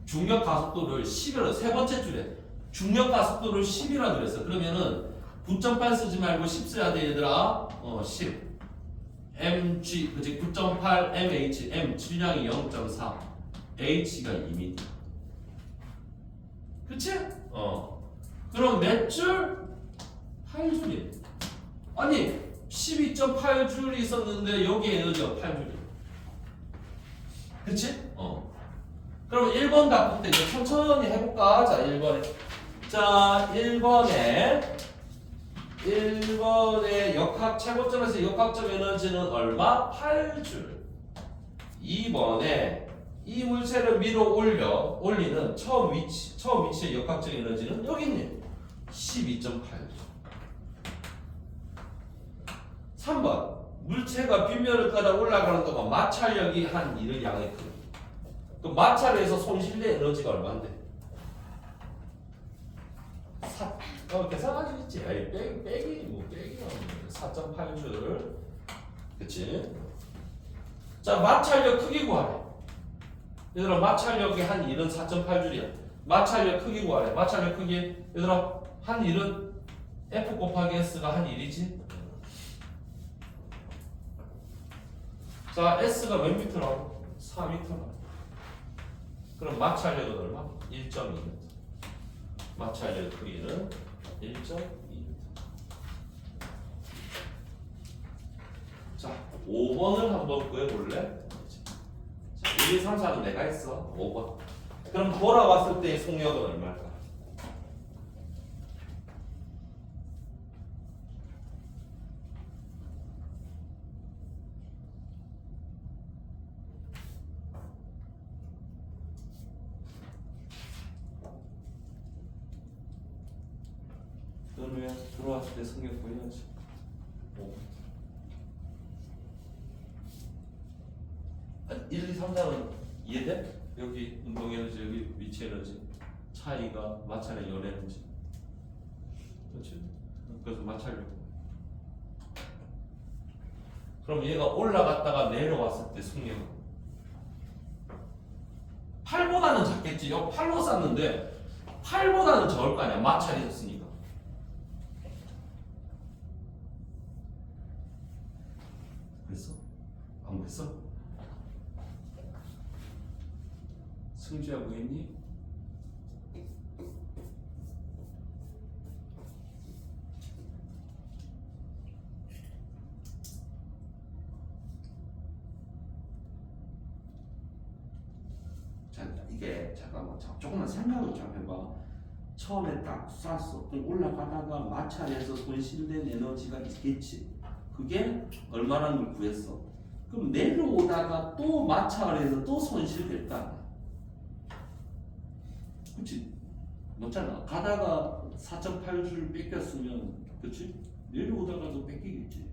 중력 가속도를 10이라 세 번째 줄에 중력 가속도를 10이라 그랬어. 그러면은 9.8 쓰지 말고 10 써야 돼 얘들아. 10 mg 그치 9.8 mh m 질량이 0.4 h가 2m. 그치? 그럼 몇 줄? 8줄이. 아니 12.8줄이 있었는데 여기 에너지가 8줄이야. 그치? 그럼 1번 답부터 이제 천천히 해볼까? 자, 1번에. 자, 1번에 역학 최고점에서 역학점 에너지는 얼마? 8줄. 2번에 이 물체를 밀어 올리는 처음 위치의 역학적 에너지는 여기 있네. 12.8줄. 3번 물체가 빗면을 따라 올라가는 동안 마찰력이 한 이를 양했거든. 그 마찰에서 손실된 에너지가 얼마인데? 계산할 수 있지. 빼기 4.8줄. 그치? 자, 마찰력 크기 구하래. 얘들아, 마찰력이 한 1은 4.8줄이야. 마찰력 크기 구하래. 마찰력 크기. 얘들아, 한 1은 F 곱하기 S가 한 1이지? 자, S가 몇 미터라고? 4미터라고. 그럼 마찰력은 얼마? 1.2m. 마찰력 크기는 1.2m. 자, 5번을 한번 구해볼래? 자, 1, 2, 3, 4는 내가 했어. 5번. 그럼 돌아왔을 때의 속력은 얼마일까? 그러면 들어왔을 때 속력 보여야지. 1, 2, 3, 4는 이해돼? 여기 운동 에너지, 여기 위치 에너지 차이가 마찰의 열 에너지. 그렇지? 그래서 마찰력. 그럼 얘가 올라갔다가 내려왔을 때 속력. 8보다는 작겠지. 8로 쌌는데 8보다는 적을 거 아니야. 마찰이 있었으니까. 그랬어? 안 그랬어? 승주야 뭐했니? 자, 이게 잠깐만 조금만 설명을 좀 해봐. 처음에 딱 쐈어. 그럼 올라가다가 마찰에서 손실된 에너지가 있겠지. 그게 얼마라는 걸 구했어. 그럼 내려오다가 또 마찰해서 또 손실될 거 아니야. 그치? 맞잖아. 가다가 4.8줄 뺏겼으면, 그치? 내려오다가도 뺏기겠지.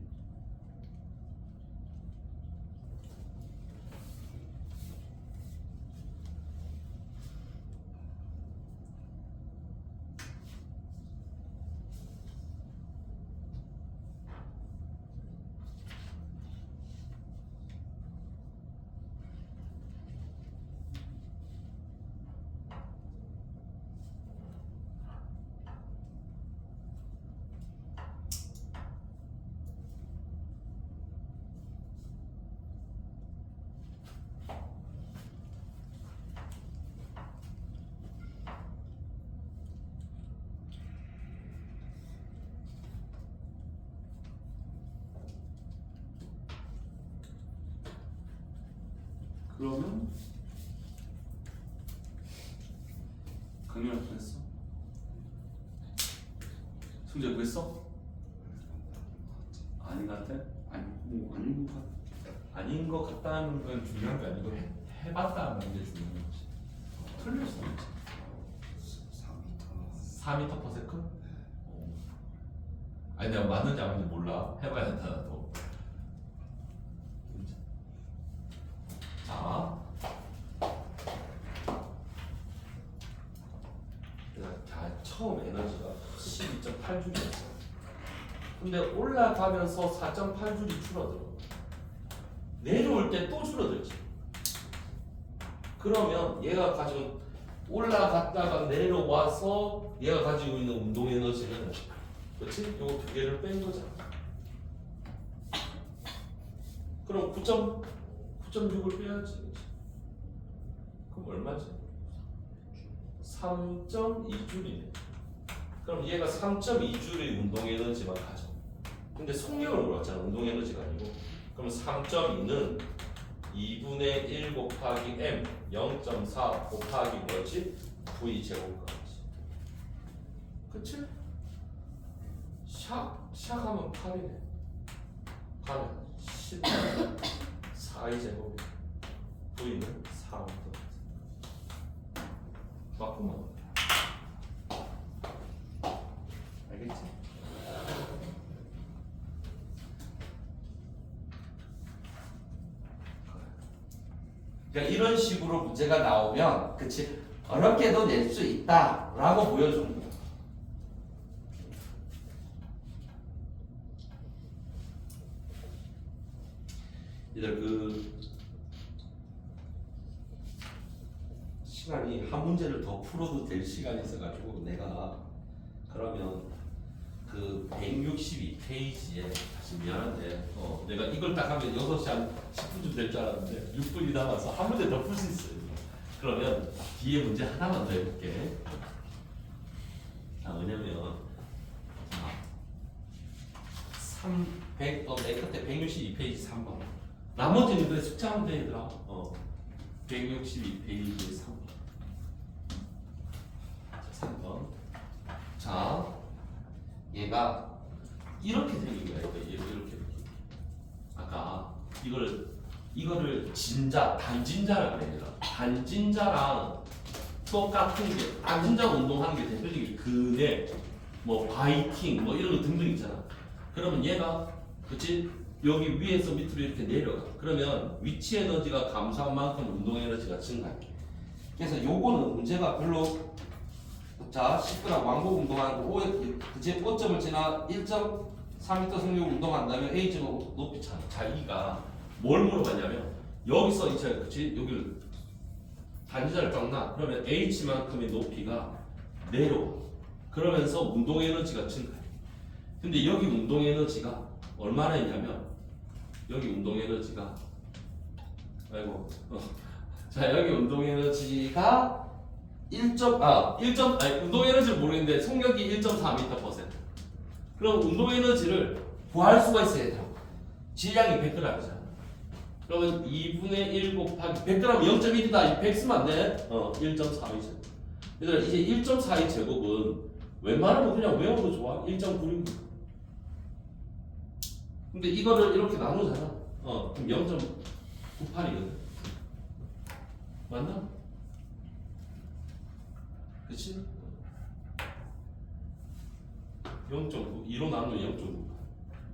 그러면 강렬 구했어? 승재 구했어? 아닌 것 같아? 아니 뭐 아닌 것 같아. 아닌 것 같다는 건 중요한 게 아니고 해봤다는 게 중요한 거지. 틀릴 수 있지. 4m per second? 아니 내가 맞는지 안 맞는지 몰라. 해봐야 된다 나도. 자, 자 처음 에너지가 12.8줄이었어. 근데 올라가면서 4.8줄이 줄어들어. 내려올 때 또 줄어들지. 그러면 얘가 가지고 올라갔다가 내려와서 얘가 가지고 있는 운동 에너지는, 그렇지? 요 두 개를 뺀 거잖아. 그럼 9.6을 빼야지. 그치? 그럼 얼마지? 3.2줄이네. 그럼 얘가 3.2줄의 운동 에너지만 가져. 근데 속력을 물었잖아. 운동 에너지가 아니고. 그럼 3.2는 2분의 1 곱하기 m 0.4 곱하기 뭐지? v 제곱까지. 그치? 샥하면 8이네. 8은 10 4의 제곱. v는 4m. 맞구만. 알겠지? 그러니까 이런 식으로 문제가 나오면, 그치? 어렵게도 낼 수 있다라고 보여주는 거야. 얘들 시간이 한 문제를 더 풀어도 될 시간이 있어가지고 내가 그러면 162페이지에 다시 미안한데 내가 이걸 딱 하면 6시 한 10분쯤 될 줄 알았는데 6분이 남아서 한 문제 더 풀 수 있어요. 그러면 뒤에 문제 하나만 더 해볼게. 자, 뭐냐면 맨 끝에 162페이지 3번. 나머지는 그래 숙제하면 돼 얘들아. 162페이지 3번. 자, 3번. 자, 얘가 이렇게 생긴 거야. 이렇게. 아까 이거를 단진자라고 그래. 단진자랑 똑같은 게, 단진자 운동하는 게 대표적인 근해, 뭐 바이킹, 뭐 이런 거 등등 있잖아. 그러면 얘가, 그치? 여기 위에서 밑으로 이렇게 내려가. 그러면 위치 에너지가 감소한 만큼 운동 에너지가 증가해. 그래서 요거는 문제가 별로, 자, 10g 왕복 운동하는 거, 그치? 5점을 지나 1.4m 속력 운동한다면 H가 높이 차는. 자기가 뭘 물어봤냐면, 여기서 이제, 그치? 여기를 단지자를 쫙 놔. 그러면 H만큼의 높이가 내려와. 그러면서 운동 에너지가 증가해. 근데 여기 운동 에너지가 얼마나 있냐면, 여기 운동 에너지가, 자, 여기 운동 에너지가 운동 에너지를 모르겠는데 속력이 1.4m/s. 그럼 운동 에너지를 구할 수가 있어야 돼요. 질량이 100g이잖아. 그러면 2분의 1 곱하기 100g 0.1이다. 100 쓰면 안 돼. 1.42제곱. 얘들아, 이제 1.42 제곱은 웬만하면 그냥 외워도 좋아. 1.96. 근데 이거를 이렇게 나누잖아. 그럼 0.98이거든. 맞나? 0.9 2로 나누면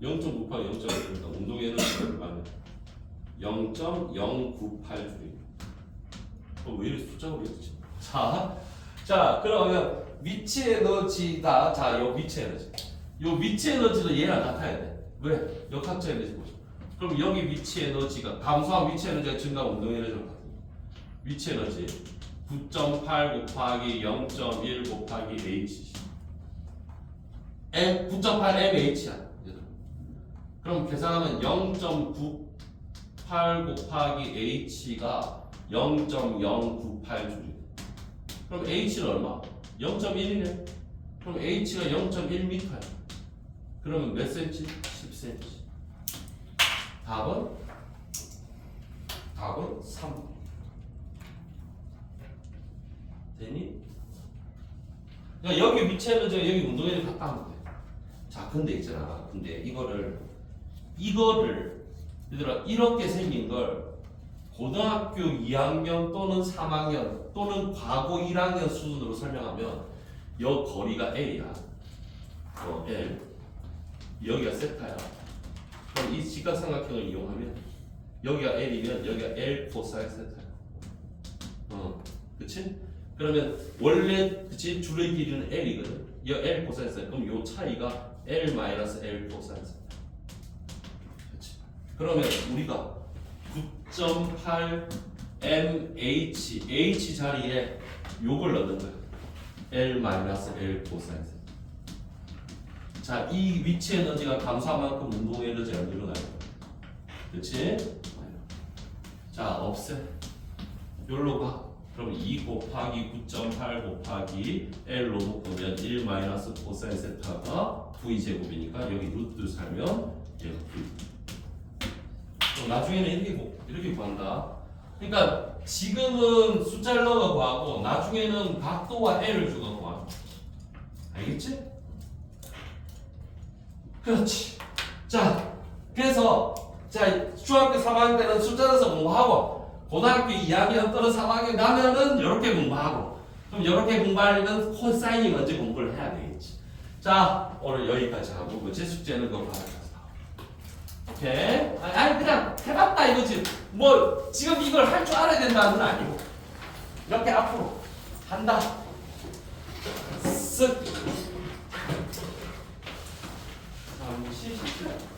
0.98 0.98이니까 운동 에너지가 얼마냐 0.098줄입니다. 왜 이렇게 숫자가 그랬지? 자 그러면 위치 에너지다. 자, 요 위치 에너지. 요 위치 에너지도 얘랑 같아야 돼. 왜? 역학적 에너지 보죠. 그럼 여기 위치 에너지가 감소한 위치 에너지가 증가한 운동 에너지랑 같아요. 위치 에너지 9.8 곱하기 0.1 곱하기 h 9.8 mh야. 그럼 계산하면 0.98 곱하기 h가 0.098줄이에요. 그럼 h는 얼마? 0.1이네. 그럼 h가 0.1m야. 그러면 몇 cm? 10cm. 답은 3. 됐니? 그러니까 여기 위치 에너지가 여기 운동 에너지 같다 하면 돼. 자, 근데 있잖아. 근데 이거를 얘들아 이렇게 생긴 걸 고등학교 2학년 또는 3학년 또는 과거 1학년 수준으로 설명하면 여 거리가 A야. L. 여기가 세타야. 그럼 이 직각삼각형을 이용하면 여기가 L이면 여기가 L 코사인 세타야. 그치? 그러면 원래 그치 줄의 길이는 L이거든. 이 L 코사인 세타. 그럼 요 차이가 L 마이너스 L 코사인 세타. 그치? 그러면 우리가 9.8 mh h 자리에 요걸 넣는 거야. L 마이너스 L 코사인 세타. 자, 이 위치 에너지가 감소한 만큼 운동 에너지가 늘어나요. 그치? 자, 없애. 여기로 가. 그럼 2 곱하기 9.8 곱하기 L로 묶으면 1 마이너스 코사인 세타가 V제곱이니까 여기 루트 살면 얘가 V. 나중에는 이렇게 구한다. 그러니까 지금은 숫자를 넣어 구하고 나중에는 각도와 L을 주고 구하. 알겠지? 그렇지. 자, 그래서 자 중학교 3학년 때는 숫자 넣어서 공부하고 고등학교 2학년 또는 3학년 가면은 이렇게 공부하고 그럼 이렇게 공부하려면 코사인이 먼저 공부를 해야 되겠지. 자, 오늘 여기까지 하고 제 숙제는 그거 받아가서 오케이? 아니 그냥 해봤다 이거지. 뭐 지금 이걸 할 줄 알아야 된다는 건 아니고 이렇게 앞으로 한다. 쓱. 잠시 쉬자.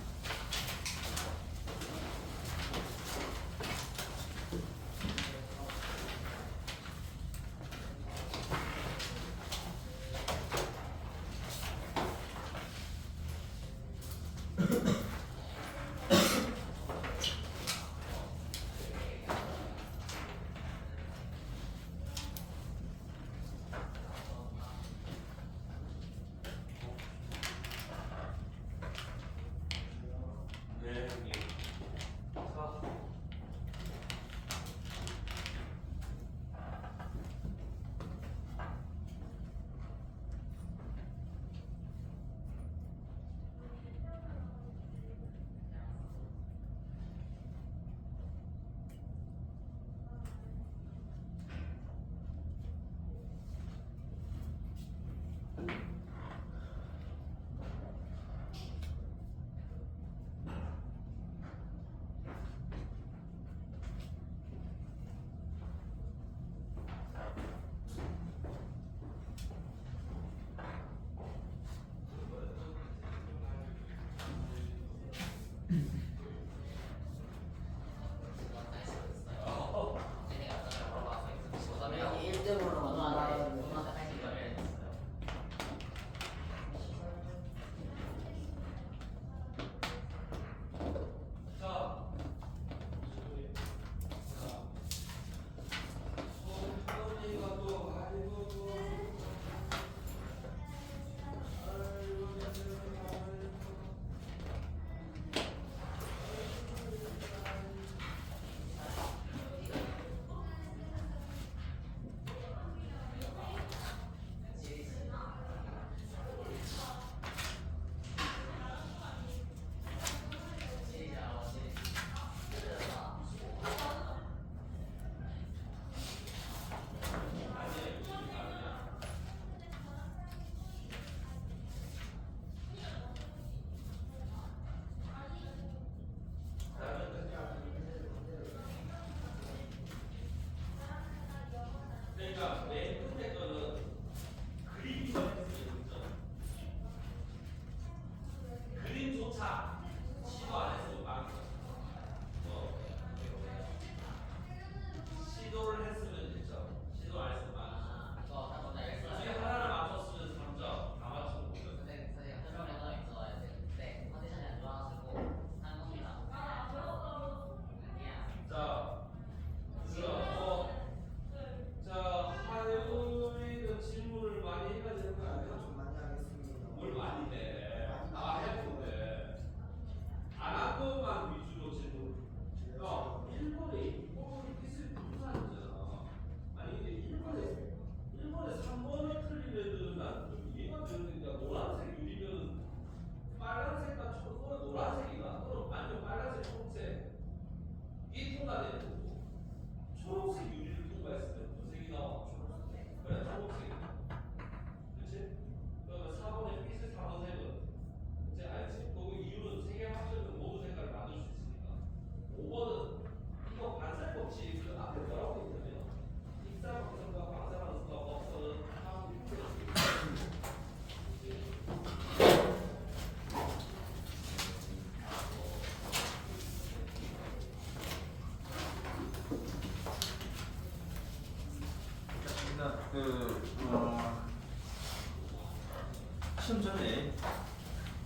시험 전에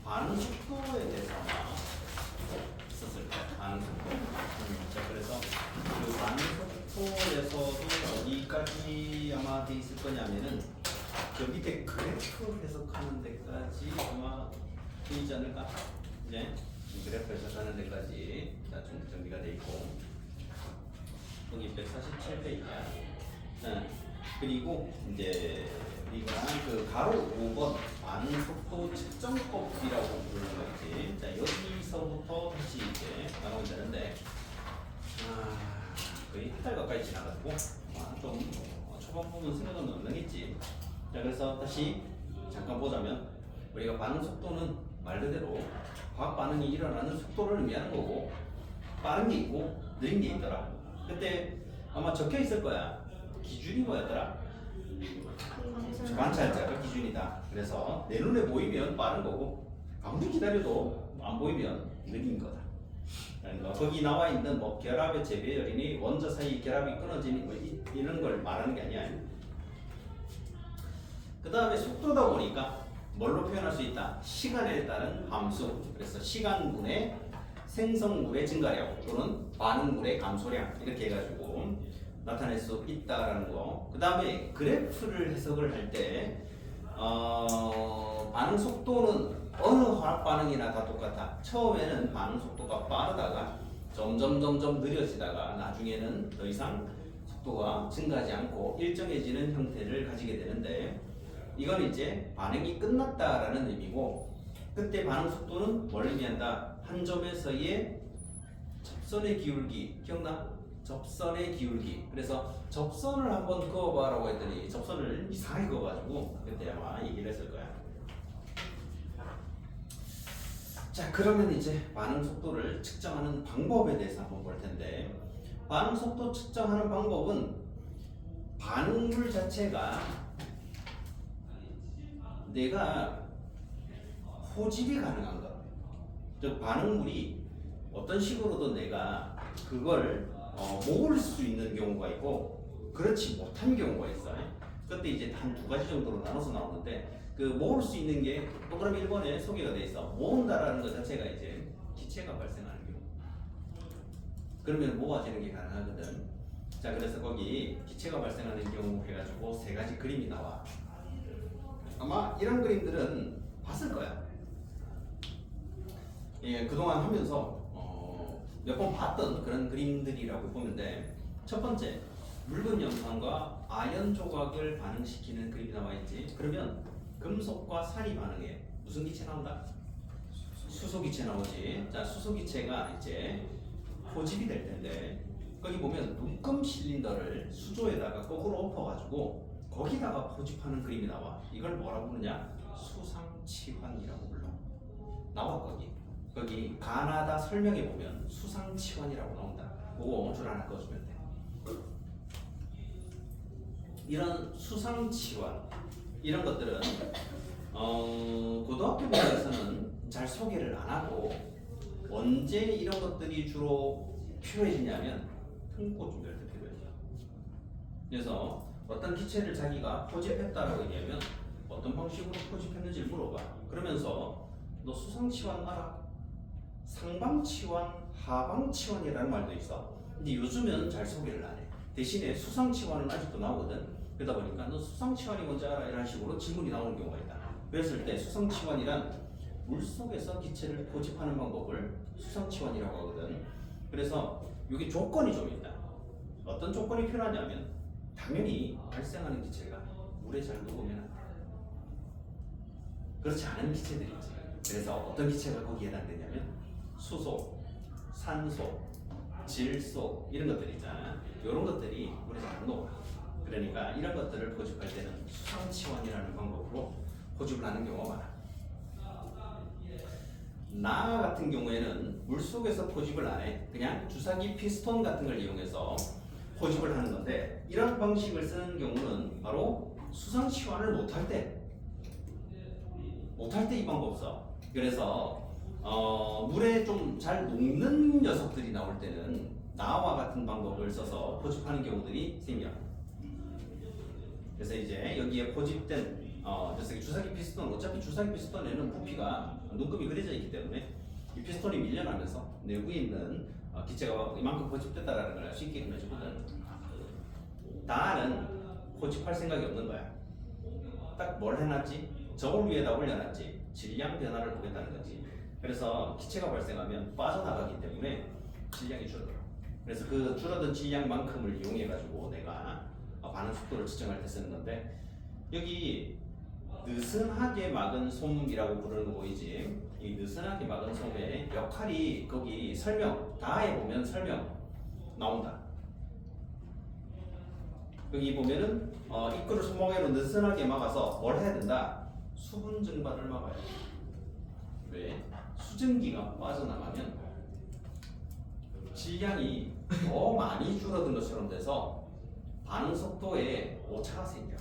반응 속도에 대해서 아마 있었을 거야. 반응 속도. 자, 그래서 그 반응 속도에서도 어디까지 아마 돼 있을 거냐면은 저 밑에 그래프 해석하는 데까지 아마 돼 있지 않을까? 이제 그래프 해석하는 데까지 좀 정리가 돼 있고 여기 147페이지야. 그리고 이제 우리가 그 가로 5번 반응 속도 측정법이라고 부르는 거 있지. 자, 여기서부터 다시 이제 나오면 되는데 거의 한 달 가까이 지나가지고 좀 초반 부분 생각은 없는겠지. 자, 그래서 다시 잠깐 보자면 우리가 반응 속도는 말 그대로 화학 반응이 일어나는 속도를 의미하는 거고 빠른 게 있고 느린 게 있더라. 그때 아마 적혀 있을 거야. 기준이 뭐였더라? 관찰자가 기준이다. 그래서 내 눈에 보이면 빠른 거고 아무리 기다려도 안 보이면 느린 거다. 그러니까 거기 나와 있는 뭐 결합의 재배열이니 원자 사이 결합이 끊어지니 뭐 이런 걸 말하는 게 아니야. 그 다음에 속도다 보니까 뭘로 표현할 수 있다? 시간에 따른 함수. 그래서 시간분의 생성물의 증가량 또는 반응물의 감소량 이렇게 해가지고 나타낼 수 있다라는 거. 그 다음에 그래프를 해석을 할 때 반응 속도는 어느 화학 반응이나 다 똑같아. 처음에는 반응 속도가 빠르다가 점점 느려지다가 나중에는 더 이상 속도가 증가하지 않고 일정해지는 형태를 가지게 되는데 이건 이제 반응이 끝났다라는 의미고 그때 반응 속도는 뭘 의미한다? 한 점에서의 접선의 기울기 기억나? 접선의 기울기. 그래서 접선을 한번 그어봐라고 했더니 접선을 이상하게 그어가지고 그때 아마 얘기를 했을 거야. 자, 그러면 이제 반응 속도를 측정하는 방법에 대해서 한번 볼 텐데 반응 속도 측정하는 방법은 반응물 자체가 내가 호집이 가능한 것. 즉 반응물이 어떤 식으로든 내가 그걸 모을 수 있는 경우가 있고 그렇지 못한 경우가 있어요. 그때 이제 한 두 가지 정도로 나눠서 나오는데 그 모을 수 있는 게 프로그램 1번에 소개가 돼 있어. 모은다라는 것 자체가 이제 기체가 발생하는 경우. 그러면 모아지는 게 가능하거든. 자, 그래서 거기 기체가 발생하는 경우 해가지고 세 가지 그림이 나와. 아마 이런 그림들은 봤을 거야. 예, 그동안 하면서 몇 번 봤던 그런 그림들이라고 보면 돼. 첫 번째, 묽은 염산과 아연 조각을 반응시키는 그림이 나와 있지. 그러면 금속과 산이 반응해. 무슨 기체 나온다? 수소 기체 나오지. 자, 수소 기체가 이제 포집이 될 텐데 거기 보면 눈금 실린더를 수조에다가 거꾸로 엎어가지고 거기다가 포집하는 그림이 나와. 이걸 뭐라고 부르냐? 수상치환이라고 불러. 나와 거기 가나다 설명에 보면 수상치환이라고 나온다. 그거 줄 하나 꺼주면 돼. 이런 수상치환 이런 것들은 고등학교 분야에서는 잘 소개를 안 하고 언제 이런 것들이 주로 필요해지냐면 통보 준비할 때 필요해져. 그래서 어떤 기체를 자기가 포집했다라고 얘기하면 어떤 방식으로 포집했는지를 물어봐. 그러면서 너 수상치환 알아? 상방치환, 하방치환이라는 말도 있어. 근데 요즘은 잘 소개를 안 해. 대신에 수상치환은 아직도 나오거든. 그러다 보니까 너 수상치환이 뭔지 알아? 이런 식으로 질문이 나오는 경우가 있다. 그랬을 때 수상치환이란 물속에서 기체를 포집하는 방법을 수상치환이라고 하거든. 그래서 여기 조건이 좀 있다. 어떤 조건이 필요하냐면 당연히 발생하는 기체가 물에 잘 녹으면 안 돼. 그렇지 않은 기체들이 있지. 그래서 어떤 기체가 거기에 해당되냐면 수소, 산소, 질소 이런 것들이 있잖아. 이런 것들이 물에 잘 안 녹아. 그러니까 이런 것들을 포집할 때는 수상치환이라는 방법으로 포집을 하는 경우가 많아. 나 같은 경우에는 물속에서 포집을 안 해. 그냥 주사기 피스톤 같은 걸 이용해서 포집을 하는 건데 이런 방식을 쓰는 경우는 바로 수상치환을 못할 때 이 방법 써. 그래서 물에 좀 잘 녹는 녀석들이 나올 때는 나와 같은 방법을 써서 포집하는 경우들이 생겨. 그래서 이제 여기에 포집된 녀석이 주사기 피스톤, 어차피 주사기 피스톤에는 부피가 눈금이 그려져 있기 때문에 이 피스톤이 밀려나면서 내부에 있는 기체가 이만큼 포집됐다라는 걸 알 수 있게끔 해주거든. 다는 포집할 생각이 없는 거야. 딱 뭘 해놨지? 저울 위에다 올려놨지. 질량 변화를 보겠다는 거지. 그래서 기체가 발생하면 빠져나가기 때문에 질량이 줄어들어. 그래서 그 줄어든 질량만큼을 이용해 가지고 내가 반응 속도를 측정할 때 쓰는 건데, 여기 느슨하게 막은 솜이라고 부르는 거 보이지? 이 느슨하게 막은 솜의 역할이 거기 설명 다에 보면 설명 나온다. 여기 보면은 입구를 손목으로 느슨하게 막아서 뭘 해야 된다? 수분 증발을 막아야 돼. 왜? 수증기가 빠져나가면 질량이 더 많이 줄어든 것처럼 돼서 반응 속도에 오차가 생겨.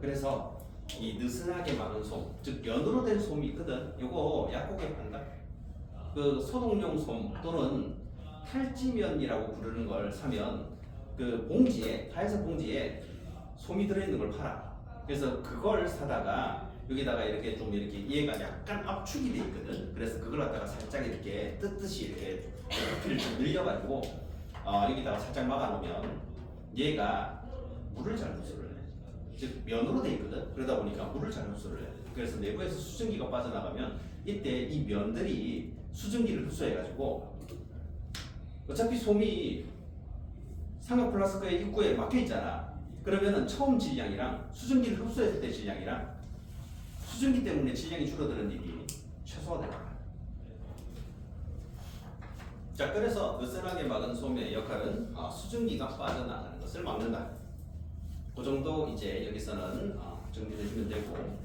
그래서 이 느슨하게 막은 솜, 즉 면으로 된 솜이 있거든. 요거 약국에 판다. 그 소독용 솜 또는 탈지면이라고 부르는 걸 사면 그 봉지에, 하얀색 봉지에 솜이 들어있는 걸 팔아. 그래서 그걸 사다가 여기다가 이렇게 좀 이렇게 얘가 약간 압축이 돼 있거든. 그래서 그걸 갖다가 살짝 이렇게 뜯듯이 이렇게 부피를 좀 늘려가지고 여기다가 살짝 막아놓으면 얘가 물을 잘 흡수를 해. 즉 면으로 돼 있거든. 그러다 보니까 물을 잘 흡수를 해. 그래서 내부에서 수증기가 빠져나가면 이때 이 면들이 수증기를 흡수해가지고 어차피 솜이 삼각 플라스크의 입구에 막혀 있잖아. 그러면은 처음 질량이랑 수증기를 흡수했을 때 질량이랑 수증기 때문에 질량이 줄어드는 일이 최소화될 거야. 자, 그래서 느슨하게 막은 솜의 역할은 수증기가 빠져나가는 것을 막는다. 그 정도 이제 여기서는 정리해주면 되고,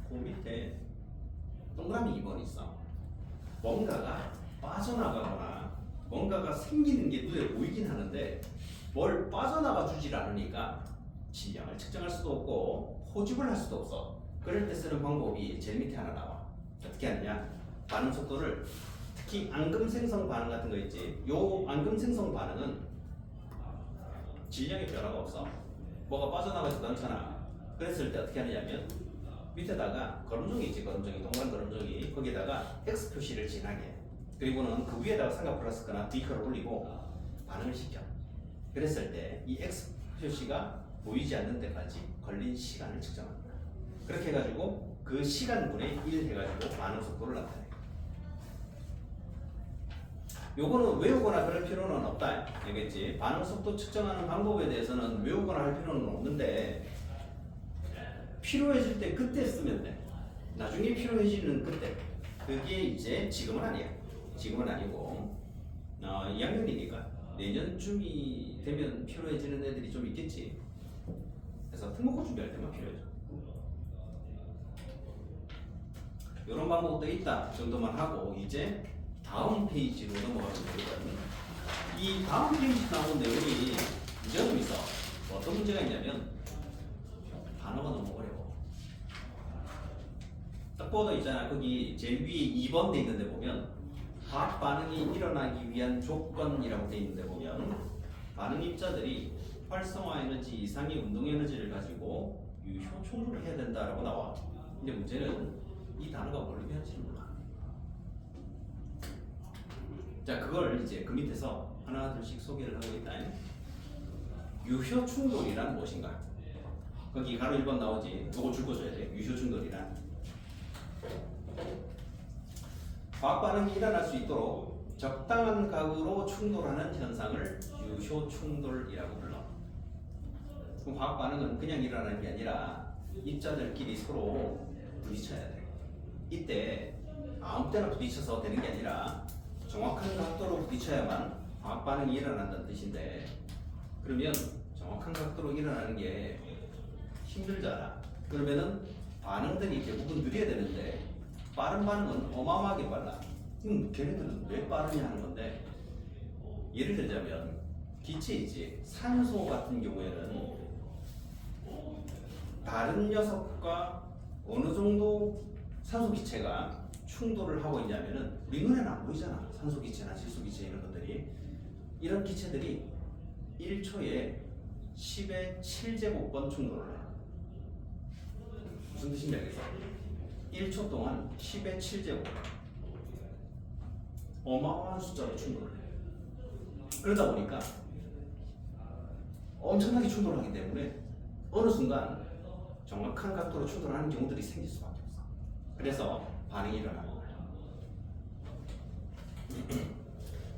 그 밑에 동그라미 2번 있어. 뭔가가 빠져나가거나 뭔가가 생기는 게 눈에 보이긴 하는데 뭘 빠져나가 주질 않으니까 질량을 측정할 수도 없고 포집을 할 수도 없어. 그럴 때 쓰는 방법이 제일 밑에 하나 나와. 어떻게 하느냐? 반응 속도를, 특히 앙금 생성 반응 같은 거 있지. 요 앙금 생성 반응은 질량의 변화가 없어. 뭐가 빠져나가지도 않잖아. 그랬을 때 어떻게 하느냐면 밑에다가 걸음종이 있지. 걸음종이, 동그란 걸음종이, 거기에다가 X 표시를 진하게 해. 그리고는 그 위에다가 삼각 플러스거나 D커를 올리고 반응을 시켜. 그랬을 때 이 X 표시가 보이지 않는 데까지 걸린 시간을 측정한다. 그렇게 해가지고 그 시간분의 1 해가지고 반응 속도를 나타내. 요거는 외우거나 그럴 필요는 없다. 알겠지? 반응 속도 측정하는 방법에 대해서는 외우거나 할 필요는 없는데 필요해질 때 그때 쓰면 돼. 나중에 필요해지는 그때. 그게 이제 지금은 아니야. 지금은 아니고 2학년이니까 내년쯤이 되면 필요해지는 애들이 좀 있겠지. 그래서 특목고 준비할 때만 필요해져. 이런 방법도 있다 정도만 하고 이제 다음 페이지로 넘어가면 되거든. 이 다음 페이지 나온 내용이 문제가 좀 있어. 어떤 문제가 있냐면 단어가 너무 어려워. 딱 보도 있잖아. 거기 제일 위에 2번 돼 있는데 보면 화학 반응이 일어나기 위한 조건이라고 돼 있는데 보면 반응 입자들이 활성화 에너지 이상의 운동 에너지를 가지고 유효 충돌을 해야 된다라고 나와. 근데 문제는 이 단어가 뭘 의미하는지는 몰라. 자, 그걸 이제 그 밑에서 하나 둘씩 소개를 하고 있다. 유효 충돌이란 무엇인가? 거기 가로 1번 나오지. 요거 줄거줘야 돼. 유효 충돌이란 화학 반응이 일어날 수 있도록 적당한 각으로 충돌하는 현상을 유효 충돌이라고 불러. 그럼 화학 반응은 그냥 일어나는 게 아니라 입자들끼리 서로 부딪혀야 돼. 이때 아무 때나 부딪혀서 되는 게 아니라 정확한 각도로 부딪혀야만 화학 반응이 일어난다는 뜻인데, 그러면 정확한 각도로 일어나는 게 힘들잖아. 그러면은 반응들이 대부분 느려야 되는데 빠른 반응은 어마어마하게 빨라. 걔네들은 왜 빠르냐 하는 건데, 예를 들자면 기체이지. 산소 같은 경우에는 다른 녀석과 어느 정도 산소 기체가 충돌을 하고 있냐면은 우리 눈에는 안 보이잖아. 산소 기체나 질소 기체 이런 것들이. 이런 기체들이 1초에 10의 7제곱번 충돌을 해. 무슨 뜻인지 알겠어? 1초 동안 10의 7제곱 어마어마한 숫자로 충돌을 해. 그러다 보니까 엄청나게 충돌하기 때문에 어느 순간 정확한 각도로 충돌하는 경우들이 생길 수밖에 없어. 그래서 반응이 일어나는 거야.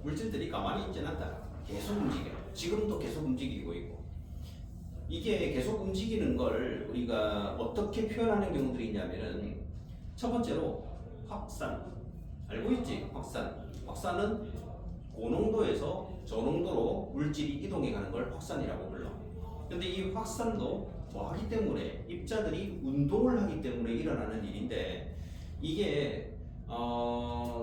물질들이 가만히 있지는 않다. 계속 움직여. 지금도 계속 움직이고 있고. 이게 계속 움직이는 걸 우리가 어떻게 표현하는 경우들이 있냐면은 첫 번째로 확산. 알고 있지? 확산. 확산은 고농도에서 저농도로 물질이 이동해 가는 걸 확산이라고 불러. 근데 이 확산도 뭐 하기 때문에 입자들이 운동을 하기 때문에 일어나는 일인데 이게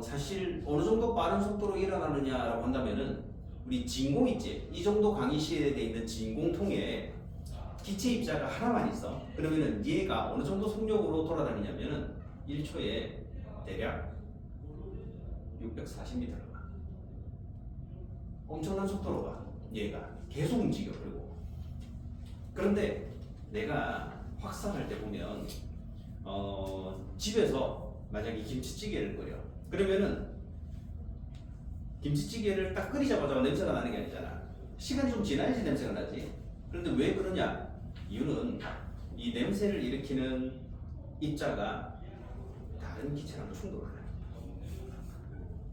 사실 어느 정도 빠른 속도로 일어나느냐라고 한다면은 우리 진공 있지? 이 정도 강의실에 돼 있는 진공통에 기체 입자가 하나만 있어. 그러면은 얘가 어느 정도 속력으로 돌아다니냐면은 1초에 대략 640m를 가. 엄청난 속도로 가. 얘가 계속 움직여. 그리고 그런데 내가 확산할 때 보면 집에서 만약에 김치찌개를 끓여. 그러면은 김치찌개를 딱 끓이자마자 냄새가 나는 게 아니잖아. 시간이 좀 지나야지 냄새가 나지. 그런데 왜 그러냐? 이유는 이 냄새를 일으키는 입자가 다른 기체랑 충돌을 해.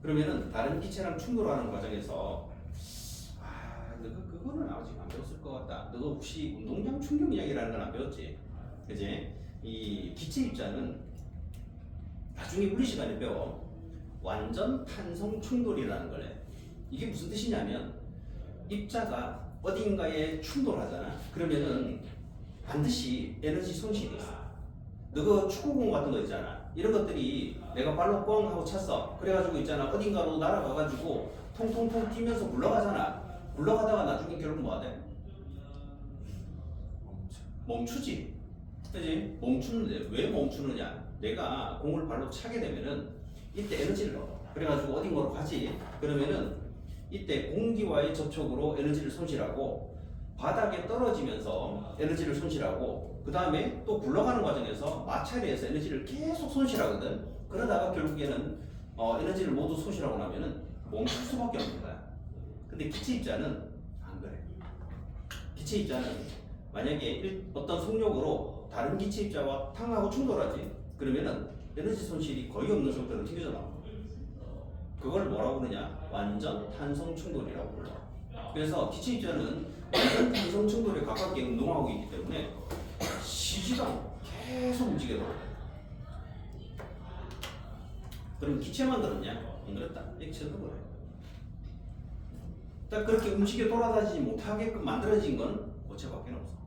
그러면은 다른 기체랑 충돌하는 과정에서 그거는 아직 안 배웠을 것 같다. 너도 혹시 운동장 충격량이라는 건 안 배웠지? 그지? 이 기체 입자는 나중에 물리 시간에 배워. 완전 탄성 충돌이라는 걸 해. 이게 무슨 뜻이냐면 입자가 어딘가에 충돌하잖아. 그러면은 반드시 에너지 손실이 있어. 너가 축구공 같은 거 있잖아. 이런 것들이 내가 발로 뻥 하고 찼어. 그래가지고 있잖아. 어딘가로 날아가가지고 통통통 뛰면서 굴러가잖아. 굴러가다가 나중에 결국 뭐 하대? 멈추지. 그지? 멈추는데 왜 멈추느냐? 내가 공을 발로 차게 되면은 이때 에너지를 얻어. 그래가지고 어딘가로 가지. 그러면은 이때 공기와의 접촉으로 에너지를 손실하고 바닥에 떨어지면서 에너지를 손실하고 그 다음에 또 굴러가는 과정에서 마찰에서 에너지를 계속 손실하거든. 그러다가 결국에는 에너지를 모두 손실하고 나면은 멈출 수밖에 없는 거야. 근데 기체 입자는 안 그래. 기체 입자는 만약에 어떤 속력으로 다른 기체 입자와 탕하고 충돌하지. 그러면은 에너지 손실이 거의 없는 상태로 튕겨져 나와. 그걸 뭐라고 그러냐? 완전 탄성 충돌이라고 불러. 그래서 기체 입자는 완전 탄성 충돌에 가깝게 운동하고 있기 때문에 쉬지도 않고 계속 움직여도. 그럼 기체만 들었냐? 안 들었다. 액체도 그래. 딱 그렇게 움직여 돌아다니지 못하게끔 만들어진 건 고체밖에 없어.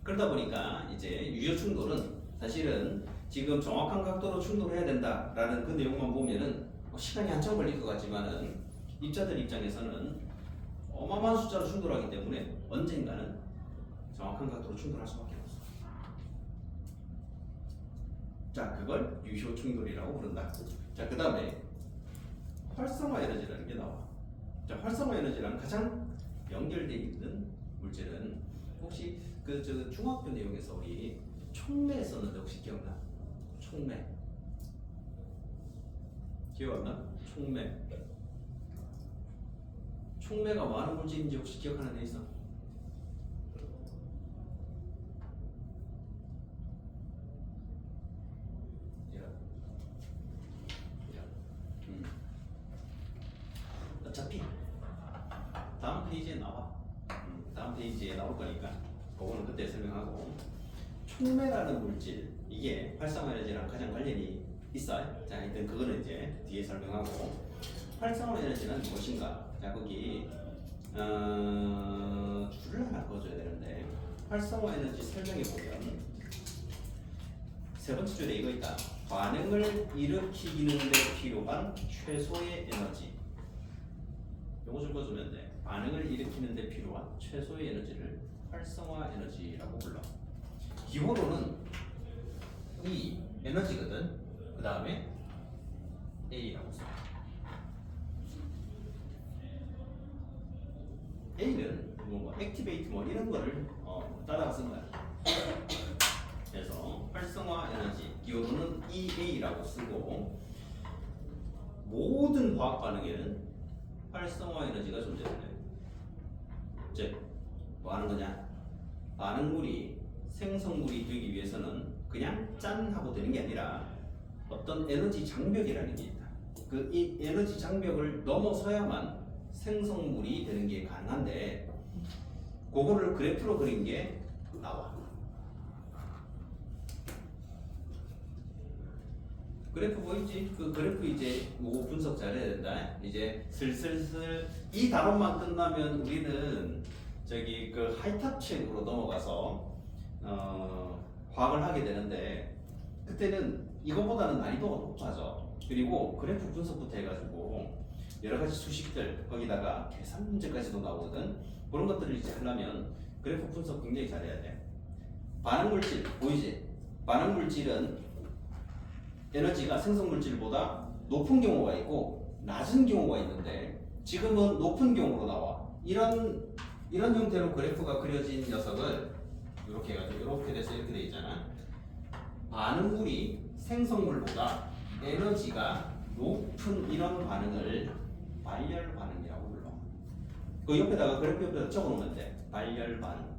그러다 보니까 이제 유효 충돌은 사실은 지금 정확한 각도로 충돌해야 된다라는 그 내용만 보면은 시간이 한참 걸릴 것 같지만은 입자들 입장에서는 어마어마한 숫자로 충돌하기 때문에 언젠가는 정확한 각도로 충돌할 수밖에 없어. 자, 그걸 유효 충돌이라고 부른다. 자, 그 다음에 활성화 에너지라는 게 나와. 자, 활성화 에너지랑 가장 연결되어 있는 물질은 혹시 그 중학교 내용에서 우리 촉매 썼는데 혹시 기억나? 촉매. 기억 안 나? 촉매. 촉매가 뭐 하는 물질인지 혹시 기억하는 데 있어? 어차피 다음 페이지에 나와. 다음 페이지에 나올 거니까 그거는 그때 설명하고. 촉매라는 물질, 이게 활성화 에너지랑 가장 관련이 있어요. 자, 일단 그거는 이제 뒤에 설명하고. 활성화 에너지는 무엇인가? 자, 거기 줄을 하나 그어줘야 되는데 활성화 에너지 설명해 보면 세 번째 줄에 이거 있다. 반응을 일으키는 데 필요한 최소의 에너지. 요거 좀 써주면 돼. 반응을 일으키는 데 필요한 최소의 에너지를 활성화 에너지라고 불러. 기호로는 E 에너지거든. 그 다음에 A라고 써. A는 뭐 액티베이트 뭐 이런 거를 따라가 쓴 거야. 그래서 활성화 에너지 기호로는 EA라고 쓰고 모든 화학 반응에는 활성화 에너지가 존재해요. 즉, 뭐 하는 거냐? 반응물이 생성물이 되기 위해서는 그냥 짠 하고 되는 게 아니라 어떤 에너지 장벽이라는 게 있다. 그 이 에너지 장벽을 넘어서야만 생성물이 되는 게 가능한데 그거를 그래프로 그린 게 나와. 그래프 보이지? 그 그래프 이제 요거 분석 잘해야 된다. 이제 슬슬슬 이 단원만 끝나면 우리는 저기 그 하이탑 책으로 넘어가서 과학을 하게 되는데 그때는 이거보다는 난이도가 높아져. 그리고 그래프 분석부터 해가지고 여러 가지 수식들 거기다가 계산 문제까지도 나오거든. 그런 것들을 이제 하려면 그래프 분석 굉장히 잘해야 돼. 반응물질 보이지? 반응물질은 에너지가 생성물질보다 높은 경우가 있고 낮은 경우가 있는데 지금은 높은 경우로 나와. 이런 형태로 그래프가 그려진 녀석을 이렇게 해가지고 이렇게 돼서 이렇게 돼 있잖아. 반응물이 생성물보다 에너지가 높은 이런 반응을 발열 반응이라고 불러. 그 옆에다가 그래프 옆에다 적어놓으면 돼. 발열 반응.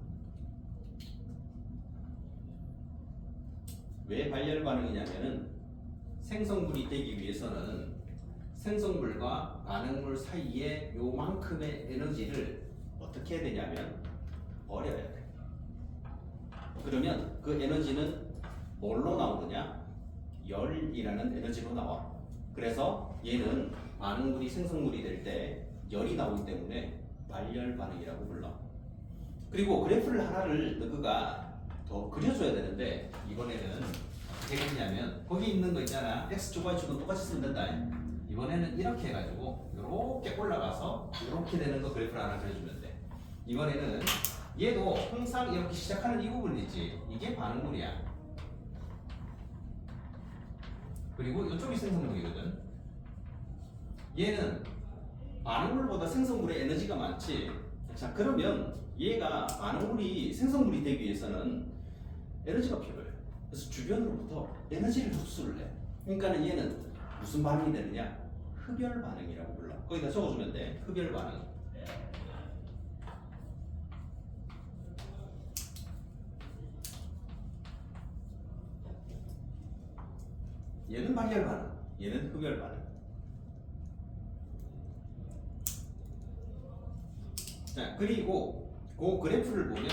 왜 발열 반응이냐면은 생성물이 되기 위해서는 생성물과 반응물 사이에 요만큼의 에너지를 어떻게 해야 되냐면 버려야 돼. 그러면 그 에너지는 뭘로 나오느냐? 열이라는 에너지로 나와. 그래서 얘는 반응물이 생성물이 될 때 열이 나오기 때문에 발열 반응이라고 불러. 그리고 그래프를 하나를 너가 더 그려줘야 되는데 이번에는 어떻게 했냐면 거기 있는 거 있잖아. X축 Y축은 똑같이 쓰면 된다. 이번에는 이렇게 해가지고 이렇게 올라가서 이렇게 되는 거 그래프를 하나 그려주면 돼. 이번에는 얘도 항상 이렇게 시작하는 이 부분이지. 이게 반응물이야. 그리고 이쪽이 생성물이거든. 얘는 반응물보다 생성물의 에너지가 많지. 자, 그러면 얘가 반응물이 생성물이 되기 위해서는 에너지가 필요해. 그래서 주변으로부터 에너지를 흡수를 해. 그러니까 얘는 무슨 반응이 되느냐? 흡열 반응이라고 불러. 거기다 적어주면 돼. 흡열 반응. 얘는 발열 반응, 얘는 흡열 반응. 자, 그리고 그 그래프를 보면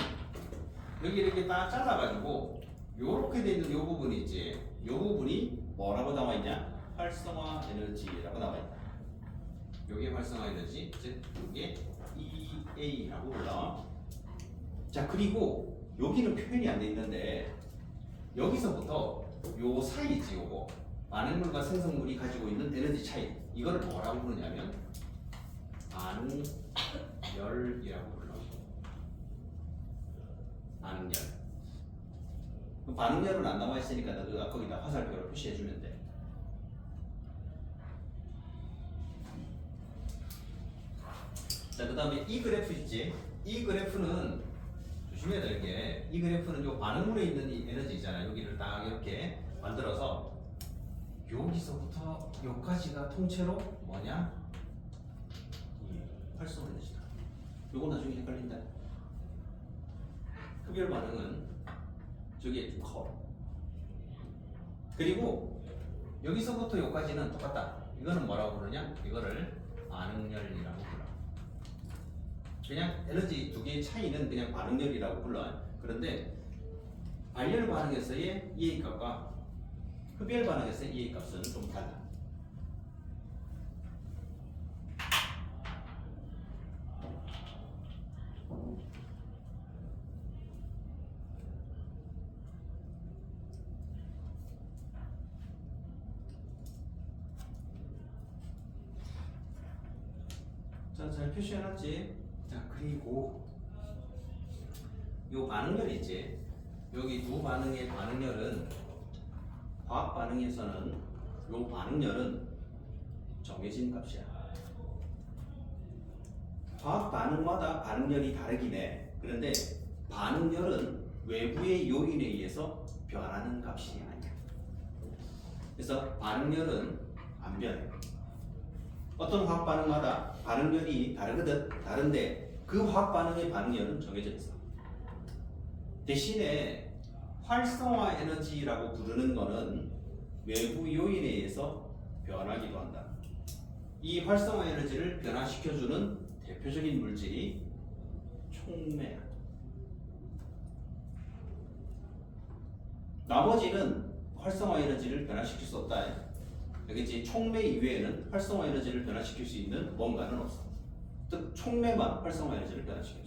여기 이렇게 딱 잘라가지고 요렇게 돼 있는 요 부분이 있지. 요 부분이 뭐라고 나와 있냐? 활성화 에너지라고 나와 있다. 요게 활성화 에너지, 즉 요게 EA라고 불러. 자, 그리고 여기는 표현이 안 돼 있는데 여기서부터 요 사이지 요거. 반응물과 생성물이 가지고 있는 에너지 차이, 이걸 뭐라고 부르냐면 반응열이라고 불러. 반응열. 반응열은 안 나와 있으니까 너가 거기다 화살표로 표시해 주면 돼. 자, 그 다음에 이 그래프 있지? 이 그래프는 조심해야 될 게, 이 그래프는 요 반응물에 있는 이 에너지 있잖아. 여기를 딱 이렇게 만들어서 여기서부터 여기까지가 통째로 뭐냐? 이 활성화 에너지다. 요거 나중에 헷갈린다. 흡열 반응은 저게 좀 커. 그리고 여기서부터 여기까지는 똑같다. 이거는 뭐라고 부르냐? 이거를 반응열이라고 불러. 그냥 에너지 두 개의 차이는 그냥 반응열이라고 불러. 그런데 발열 반응에서의 EA 값과 흡열 반응에서의 EA 값은 좀 달라. 자, 잘 표시해놨지? 자, 그리고 요 반응열 있지? 여기 두 반응의 반응열은 화학 반응에서는 요 반응열은 정해진 값이야. 화학 반응마다 반응열이 다르긴 해. 그런데 반응열은 외부의 요인에 의해서 변하는 값이 아니야. 그래서 반응열은 안 변해. 어떤 화학 반응마다 반응열이 다르거든. 다른데 그 화학 반응의 반응열은 정해져 있어. 대신에 활성화 에너지라고 부르는 거는 외부 요인에 의해서 변하기도 한다. 이 활성화 에너지를 변화시켜주는 대표적인 물질이 촉매야. 나머지는 활성화 에너지를 변화시킬 수 없다. 여기지 촉매 이외에는 활성화 에너지를 변화시킬 수 있는 뭔가는 없어. 즉 촉매만 활성화 에너지를 변화시켜줘.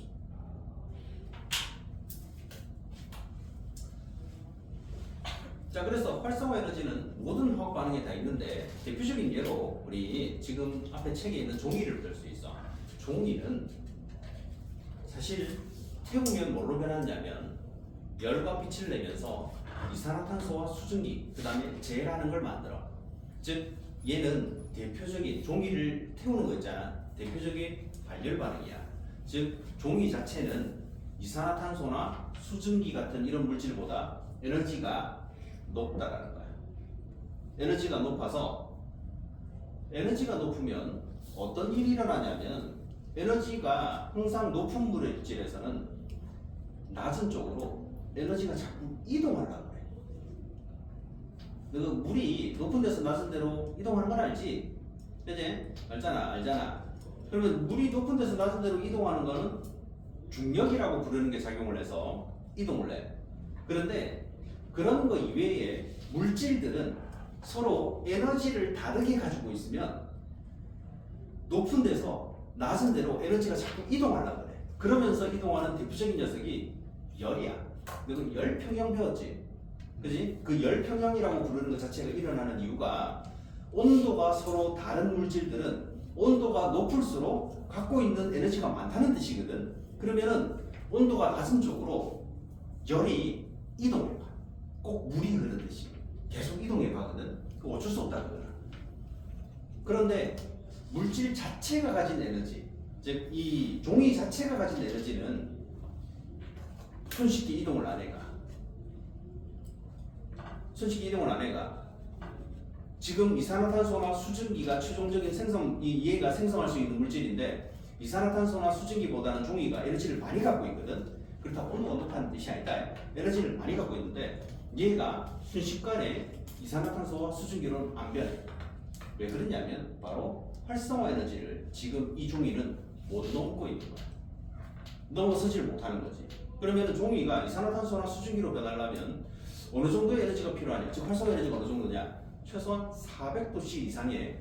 자, 그래서 활성화 에너지는 모든 화학 반응에 다 있는데 대표적인 예로 우리 지금 앞에 책에 있는 종이를 볼 수 있어. 종이는 사실 태우면 뭘로 변하냐면 열과 빛을 내면서 이산화탄소와 수증기, 그 다음에 재라는 걸 만들어. 즉 얘는 대표적인 종이를 태우는 거 있잖아. 대표적인 발열 반응이야. 즉 종이 자체는 이산화탄소나 수증기 같은 이런 물질보다 에너지가 높다라는 거야. 에너지가 높아서 에너지가 높으면 어떤 일이 일어나냐면 에너지가 항상 높은 물질에서는 낮은 쪽으로 에너지가 자꾸 이동하려고 그래. 너 물이 높은 데서 낮은 데로 이동하는 건 알지? 그지? 알잖아. 그러면 물이 높은 데서 낮은 데로 이동하는 거는 중력이라고 부르는 게 작용을 해서 이동을 해. 그런데 그런 거 이외에 물질들은 서로 에너지를 다르게 가지고 있으면 높은 데서 낮은 데로 에너지가 자꾸 이동하려고 그래. 그러면서 이동하는 대표적인 녀석이 열이야. 너는 열평형 배웠지? 그지? 그 열평형이라고 부르는 것 자체가 일어나는 이유가 온도가 서로 다른 물질들은 온도가 높을수록 갖고 있는 에너지가 많다는 뜻이거든. 그러면은 온도가 낮은 쪽으로 열이 이동해 봐. 꼭 물이 흐르듯이 계속 이동해 가거든. 그 어쩔 수 없다 그거는. 그런데 물질 자체가 가진 에너지, 즉 이 종이 자체가 가진 에너지는 손쉽게 이동을 안 해가. 손쉽게 이동을 안 해가. 지금 이산화탄소나 수증기가 최종적인 얘가 생성할 수 있는 물질인데 이산화탄소나 수증기보다는 종이가 에너지를 많이 갖고 있거든. 그렇다고 온도가 높다는 뜻이 아니다. 에너지를 많이 갖고 있는데 얘가 순식간에 이산화탄소와 수증기로는 안 변해. 왜 그러냐면 바로 활성화 에너지를 지금 이 종이는 못 넘고 있는 거야. 넘어서질 못하는 거지. 그러면 종이가 이산화탄소나 수증기로 변하려면 어느 정도의 에너지가 필요하냐? 즉 활성화 에너지가 어느 정도냐? 최소한 400도씨 이상의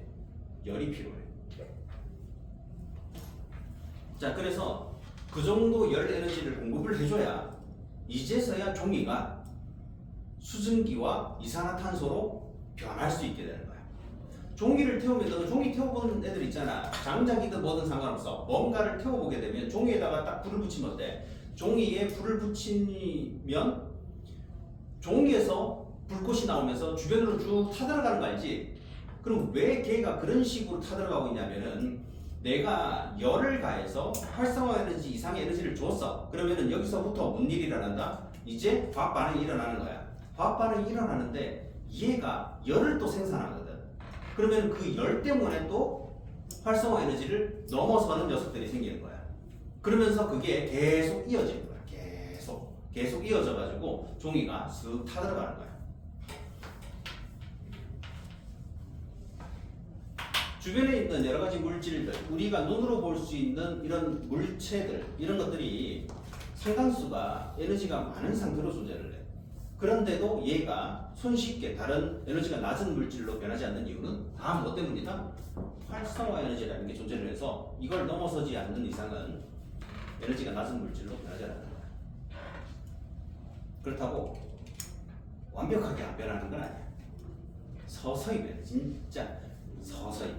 열이 필요해. 자, 그래서 그 정도 열 에너지를 공급을 해줘야 이제서야 종이가 수증기와 이산화탄소로 변할 수 있게 되는 거야. 종이를 태우면 너는 종이 태워본 애들 있잖아. 장작이든 뭐든 상관없어. 뭔가를 태워보게 되면 종이에다가 딱 불을 붙이면 어때? 종이에 불을 붙이면 종이에서 불꽃이 나오면서 주변으로 쭉 타들어가는 거 알지? 그럼 왜 걔가 그런 식으로 타들어가고 있냐면은 내가 열을 가해서 활성화 에너지 이상의 에너지를 줬어. 그러면은 여기서부터 뭔 일이 일어난다? 이제 화학 반응이 일어나는 거야. 화학 반응이 일어나는데 얘가 열을 또 생산하거든. 그러면 그 열 때문에 또 활성화 에너지를 넘어서는 녀석들이 생기는 거야. 그러면서 그게 계속 이어지는 거야. 계속 이어져가지고 종이가 쓱 타들어가는 거야. 주변에 있는 여러 가지 물질들, 우리가 눈으로 볼 수 있는 이런 물체들, 이런 것들이 상당수가 에너지가 많은 상태로 존재를 해. 그런데도 얘가 손쉽게 다른 에너지가 낮은 물질로 변하지 않는 이유는 다 뭐 때문이다? 활성화 에너지라는 게 존재를 해서 이걸 넘어서지 않는 이상은 에너지가 낮은 물질로 변하지 않는 거야. 그렇다고 완벽하게 안 변하는 건 아니야. 서서히 변해. 진짜 서서히.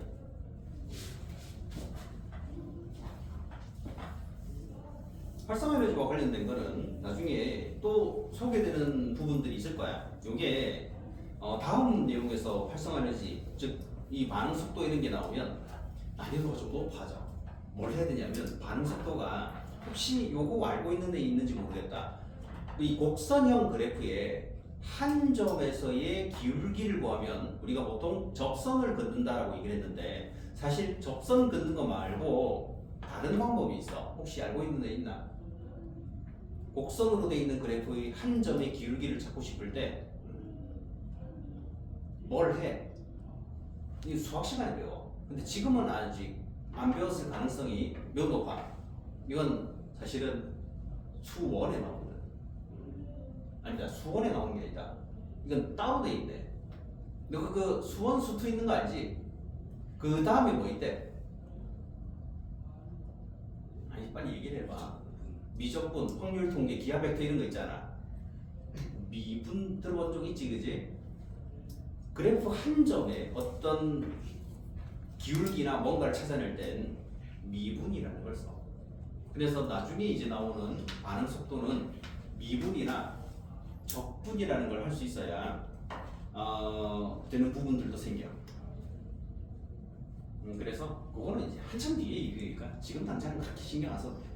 활성화 에너지와 관련된 거는 나중에 또 소개되는 부분들이 있을 거야. 이게 다음 내용에서 활성화 에너지, 즉 이 반응 속도 이런 게 나오면 난이도가 좀 높아져. 뭘 해야 되냐면 반응 속도가 혹시 요거 알고 있는 데 있는지 모르겠다. 이 곡선형 그래프에 한 점에서의 기울기를 구하면 우리가 보통 접선을 긋는다라고 얘기를 했는데 사실 접선 긋는 거 말고 다른 방법이 있어. 혹시 알고 있는 데 있나? 곡선으로 돼 있는 그래프의 한 점의 기울기를 찾고 싶을 때 뭘 해? 이 수학 시간에 배워. 근데 지금은 아직 안 배웠을 가능성이 매우 높아. 이건 사실은 수원에 나오거든. 아니다, 수원에 나온 게 아니다. 이건 따로 돼 있네. 너 그 수원 수투 있는 거 알지? 그 다음에 뭐 있대? 아니 빨리 얘기를 해봐. 미적분, 확률 통계, 기하 벡터 이런 거 있잖아. 미분 들어본 적 있지, 그지? 그래프 한 점에 어떤 기울기나 뭔가를 찾아낼 땐 미분이라는 걸 써. 그래서 나중에 이제 나오는 반응 속도는 미분이나 적분이라는 걸 할 수 있어야 되는 부분들도 생겨. 그래서 그거는 이제 한참 뒤에 얘기니까 지금 당장은 그렇게 신경 안 써도 돼.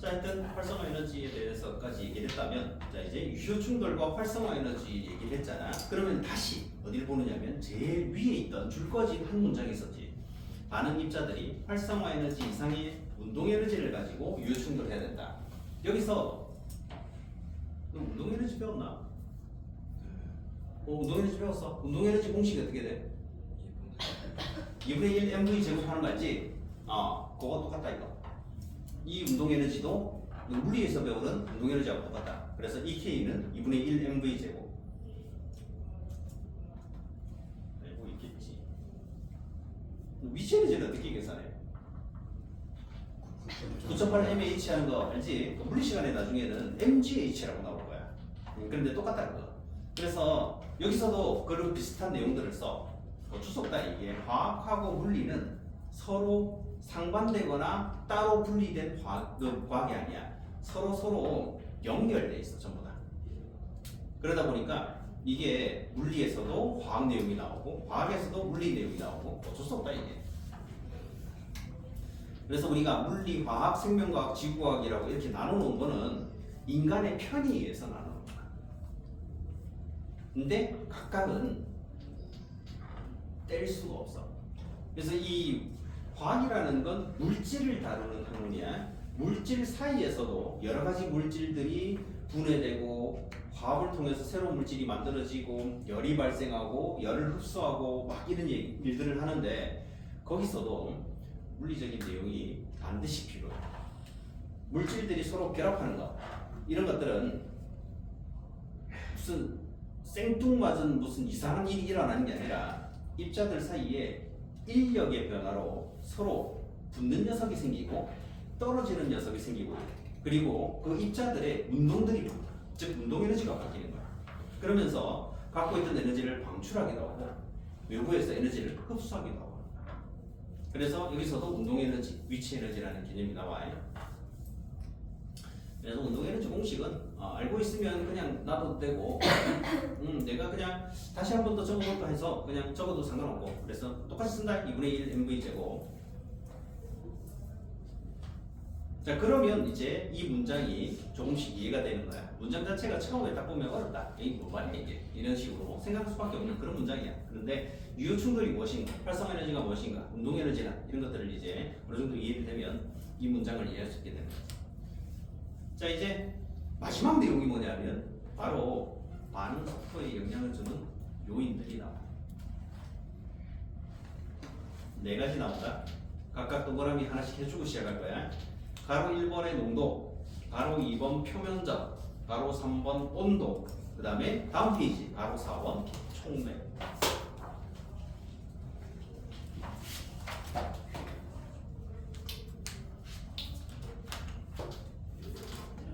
자, 일단 활성화 에너지에 대해서까지 얘기를 했다면, 자 이제 유효 충돌과 활성화 에너지 얘기를 했잖아. 그러면 다시 어디를 보느냐면 제일 위에 있던 줄 꺼진 한 문장이 있었지. 반응 입자들이 활성화 에너지 이상의 운동 에너지를 가지고 유효 충돌해야 된다. 여기서 너 운동 에너지 배웠나? 운동 에너지 배웠어? 운동 에너지 공식이 어떻게 돼? 2분의 1 mv 제곱하는 거 알지? 그거 똑같다 이거. 이 운동 에너지도 물리에서 배우는 운동 에너지하고 똑같다. 그래서 이 K는 2분의 1 mv 제곱. 알고 있겠지. 위치 에너지는 어떻게 계산해? 9.8 mH 하는 거 알지? 물리 시간에 나중에는 mgh라고 나올 거야. 그런데 똑같다 그거. 그래서 여기서도 그런 비슷한 내용들을 써. 어쩔 수 없다 이게. 화학하고 물리는 서로 상반되거나 따로 분리된 과학이 아니야. 서로 연결돼 있어 전부 다. 그러다 보니까 이게 물리에서도 화학 내용이 나오고 과학에서도 물리 내용이 나오고 어쩔 수 없다 이게. 그래서 우리가 물리, 화학, 생명과학, 지구과학이라고 이렇게 나눠놓은 거는 인간의 편의에 의해서 나눠놓은 거야. 근데 각각은 뗄 수가 없어. 그래서 이 과학이라는 건 물질을 다루는 학문이야. 물질 사이에서도 여러 가지 물질들이 분해되고 화합을 통해서 새로운 물질이 만들어지고 열이 발생하고 열을 흡수하고 막 이런 일들을 하는데 거기서도 물리적인 내용이 반드시 필요해. 물질들이 서로 결합하는 것 이런 것들은 무슨 생뚱맞은 무슨 이상한 일이 일어나는 게 아니라 입자들 사이에 인력의 변화로 서로 붙는 녀석이 생기고 떨어지는 녀석이 생기고 그리고 그 입자들의 운동들이 바뀌어. 즉 운동 에너지가 바뀌는 거야. 그러면서 갖고 있던 에너지를 방출하기도 하고 외부에서 에너지를 흡수하기도 하고. 그래서 여기서도 운동 에너지, 위치 에너지라는 개념이 나와요. 그래서 운동 에너지 공식은 알고 있으면 그냥 놔도 되고 내가 그냥 다시 한 번 더 적어볼까 해서 그냥 적어도 상관없고 그래서 똑같이 쓴다. 2분의 1 mv 제곱. 자 그러면 이제 이 문장이 조금씩 이해가 되는 거야. 문장 자체가 처음에 딱 보면 어렵다. 이게 뭐 말이야 이게. 이런 식으로 생각할 수밖에 없는 그런 문장이야. 그런데 유효 충돌이 무엇인가, 활성화 에너지가 무엇인가, 운동 에너지나 이런 것들을 이제 어느 정도 이해를 되면 이 문장을 이해할 수 있게 되는 거야. 자 이제 마지막 내용이 뭐냐면 바로 반응 속도에 영향을 주는 요인들이 나와. 4가지 나온다. 각각 동그라미 하나씩 해주고 시작할 거야. 가로 1번의 농도, 가로 2번 표면적, 가로 3번 온도, 그 다음에 다음 페이지 가로 4번 총매.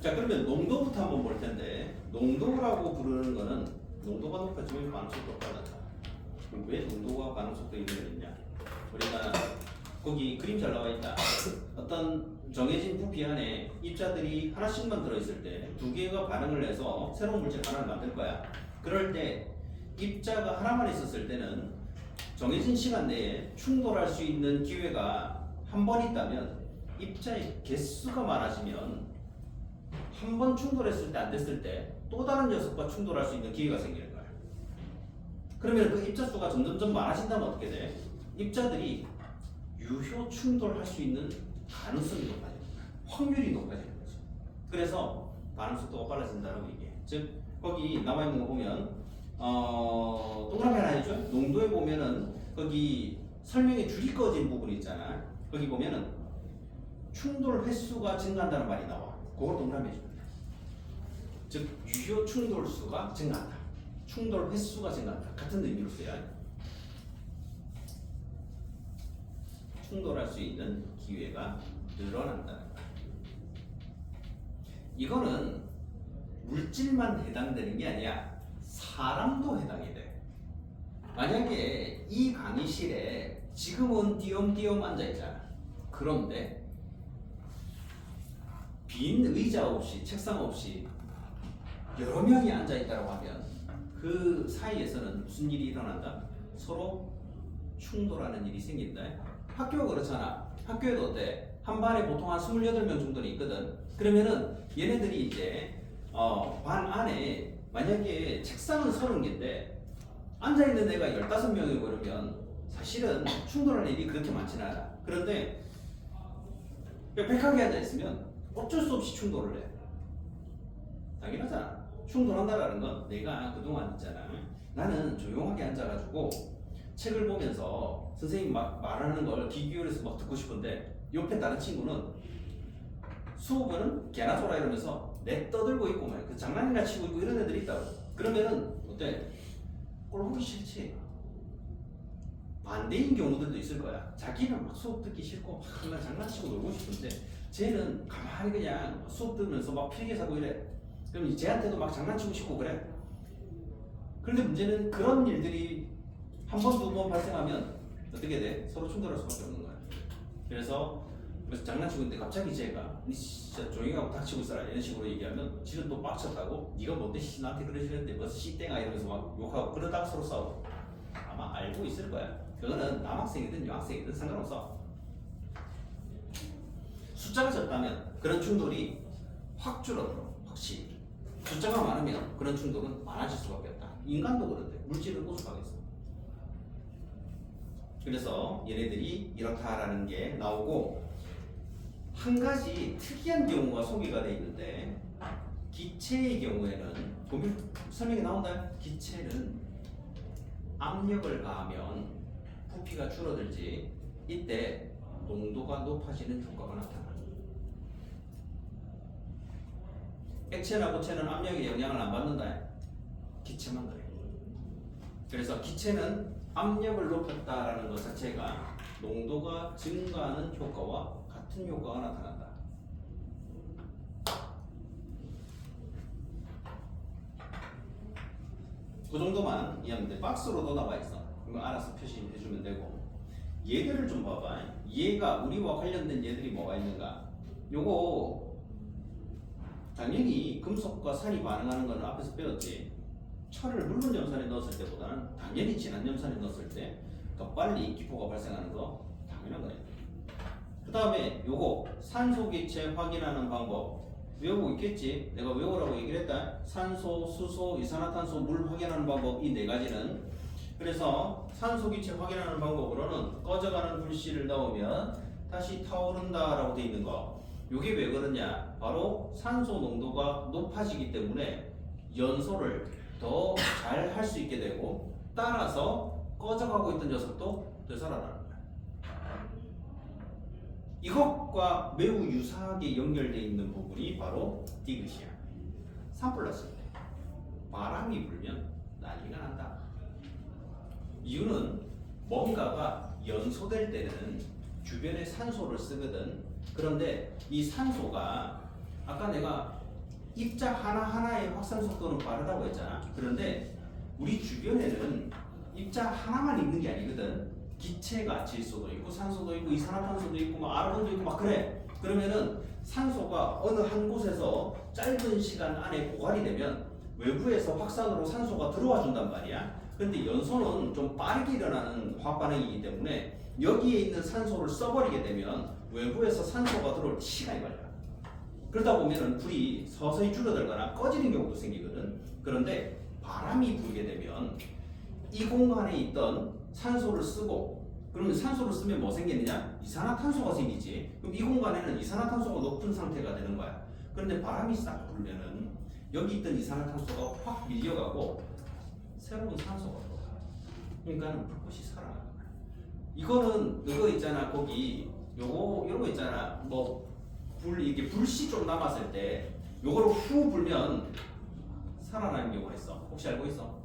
자 그러면 농도부터 한번 볼 텐데 농도라고 부르는 거는 농도가 높아지면 반응 속도가 빨라져. 그럼 왜 농도가 반응 속도 연결있냐? 우리가 거기 그림 잘 나와 있다. 어떤 정해진 부피 안에 입자들이 하나씩만 들어있을 때 2개가 반응을 해서 새로운 물질 하나를 만들 거야. 그럴 때 입자가 하나만 있었을 때는 정해진 시간 내에 충돌할 수 있는 기회가 한 번 있다면 입자의 개수가 많아지면 한 번 충돌했을 때 안 됐을 때 또 다른 녀석과 충돌할 수 있는 기회가 생기는 거야. 그러면 그 입자 수가 점점점 많아진다면 어떻게 돼? 입자들이 유효 충돌할 수 있는 가능성이 높아지는 거야. 확률이 높아지는 거지. 그래서 반응 속도가 빨라진다고 얘기해. 즉 거기 나와 있는 거 보면 동그라미 하나 있죠? 농도에 보면은 거기 설명에 줄이 꺼진 부분이 있잖아. 거기 보면은 충돌 횟수가 증가한다는 말이 나와. 그걸 동그라미 해줍니다. 즉 유효 충돌 수가 증가한다. 충돌 횟수가 증가한다. 같은 의미로 써야 돼. 충돌할 수 있는 기회가 늘어난다는 거야. 이거는 물질만 해당되는 게 아니야. 사람도 해당이 돼. 만약에 이 강의실에 지금은 띄엄띄엄 앉아 있잖아. 그런데 빈 의자 없이 책상 없이 여러 명이 앉아 있다고 하면 그 사이에서는 무슨 일이 일어난다? 서로 충돌하는 일이 생긴다. 학교가 그렇잖아. 학교에도 어때? 한 반에 보통 한 28명 정도는 있거든. 그러면은 얘네들이 이제 반 안에 만약에 책상은 30개인데 앉아있는 애가 15명이 그러면 사실은 충돌할 일이 그렇게 많지는 않아. 그런데 빽빽하게 앉아있으면 어쩔 수 없이 충돌을 해. 당연하잖아. 충돌한다라는 건 내가 그동안 있잖아. 나는 조용하게 앉아가지고 책을 보면서 선생님 말하는 걸 귀 기울여서 막 듣고 싶은데 옆에 다른 친구는 수업은 개나 소라 이러면서 내 떠들고 있고 막 그 장난이나 치고 있고 이런 애들이 있다고. 그러면은 어때? 꼴 보기 싫지. 반대인 경우들도 있을 거야. 자기는 막 수업 듣기 싫고 막 그냥 장난치고 놀고 싶은데 쟤는 가만히 그냥 수업 들으면서 막 필기 사고 이래. 그럼 쟤한테도 막 장난치고 싶고 그래. 그런데 문제는 그런 일들이 한 번, 두 번 발생하면 어떻게 돼? 서로 충돌할 수밖에 없는 거야. 그래서 장난치고 있는데 갑자기 쟤가 니 진짜 조용히 하고 닥치고 있어라 이런 식으로 얘기하면 지는 또 빡쳤다고 니가 뭔데 나한테 그러시는데 뭐 씨땡아 이러면서 막 욕하고 그러다가 서로 싸우고 아마 알고 있을 거야. 그거는 남학생이든 여학생이든 상관없어. 숫자가 적다면 그런 충돌이 확 줄어들어. 확실히 숫자가 많으면 그런 충돌은 많아질 수밖에 없다. 인간도 그런데 물질은 오죽하겠어. 그래서 얘네들이 이렇다라는 게 나오고 한 가지 특이한 경우가 소개가 되어 있는데 기체의 경우에는 보면 설명이 나온다. 기체는 압력을 가하면 부피가 줄어들지 이때 농도가 높아지는 효과가 나타나. 액체나 고체는 압력에 영향을 안 받는다. 기체만 그래. 그래서 기체는 압력을 높였다라는 것 자체가 농도가 증가하는 효과와 같은 효과가 나타난다. 그 정도만 이해하면 돼. 박스로도 나와 있어. 이거 알아서 표시해주면 되고. 얘들을 좀 봐봐. 얘가 우리와 관련된 얘들이 뭐가 있는가? 요거 당연히 금속과 산이 반응하는 거는 앞에서 배웠지. 철을 묽은 염산에 넣었을 때보다는 당연히 진한 염산에 넣었을 때 더 빨리 기포가 발생하는 거 당연한 거예요. 그 다음에 요거 산소 기체 확인하는 방법 외우고 있겠지. 내가 외우라고 얘기를 했다. 산소, 수소, 이산화탄소, 물 확인하는 방법 이 네 가지는. 그래서 산소 기체 확인하는 방법으로는 꺼져가는 불씨를 넣으면 다시 타오른다라고 돼 있는 거. 요게 왜 그러냐? 바로 산소 농도가 높아지기 때문에 연소를 더 잘 할 수 있게 되고 따라서 꺼져가고 있던 녀석도 되살아나는 거야. 이것과 매우 유사하게 연결되어 있는 부분이 바로 디귿이야. 산불났을 때 바람이 불면 난리가 난다. 이유는 뭔가가 연소될 때는 주변에 산소를 쓰거든. 그런데 이 산소가 아까 내가 입자 하나하나의 확산 속도는 빠르다고 했잖아. 그런데 우리 주변에는 입자 하나만 있는 게 아니거든. 기체가 질소도 있고 산소도 있고 이산화탄소도 있고 막 아르곤도 있고 막 그래. 그러면은 산소가 어느 한 곳에서 짧은 시간 안에 고갈이 되면 외부에서 확산으로 산소가 들어와 준단 말이야. 근데 연소는 좀 빠르게 일어나는 화학 반응이기 때문에 여기에 있는 산소를 써버리게 되면 외부에서 산소가 들어올 때 시간이 걸려. 그러다 보면은 불이 서서히 줄어들거나 꺼지는 경우도 생기거든. 그런데 바람이 불게 되면 이 공간에 있던 산소를 쓰고, 그러면 산소를 쓰면 뭐 생기느냐? 이산화탄소가 생기지. 그럼 이 공간에는 이산화탄소가 높은 상태가 되는 거야. 그런데 바람이 싹 불면은 여기 있던 이산화탄소가 확 밀려가고 새로운 산소가 들어가. 그러니까는 불꽃이 살아나는 거야. 이거는 이거 있잖아, 거기 요거 이런 거 있잖아. 뭐 불 이게 불씨 좀 남았을 때 요거를 후 불면 살아나는 경우가 있어. 혹시 알고 있어?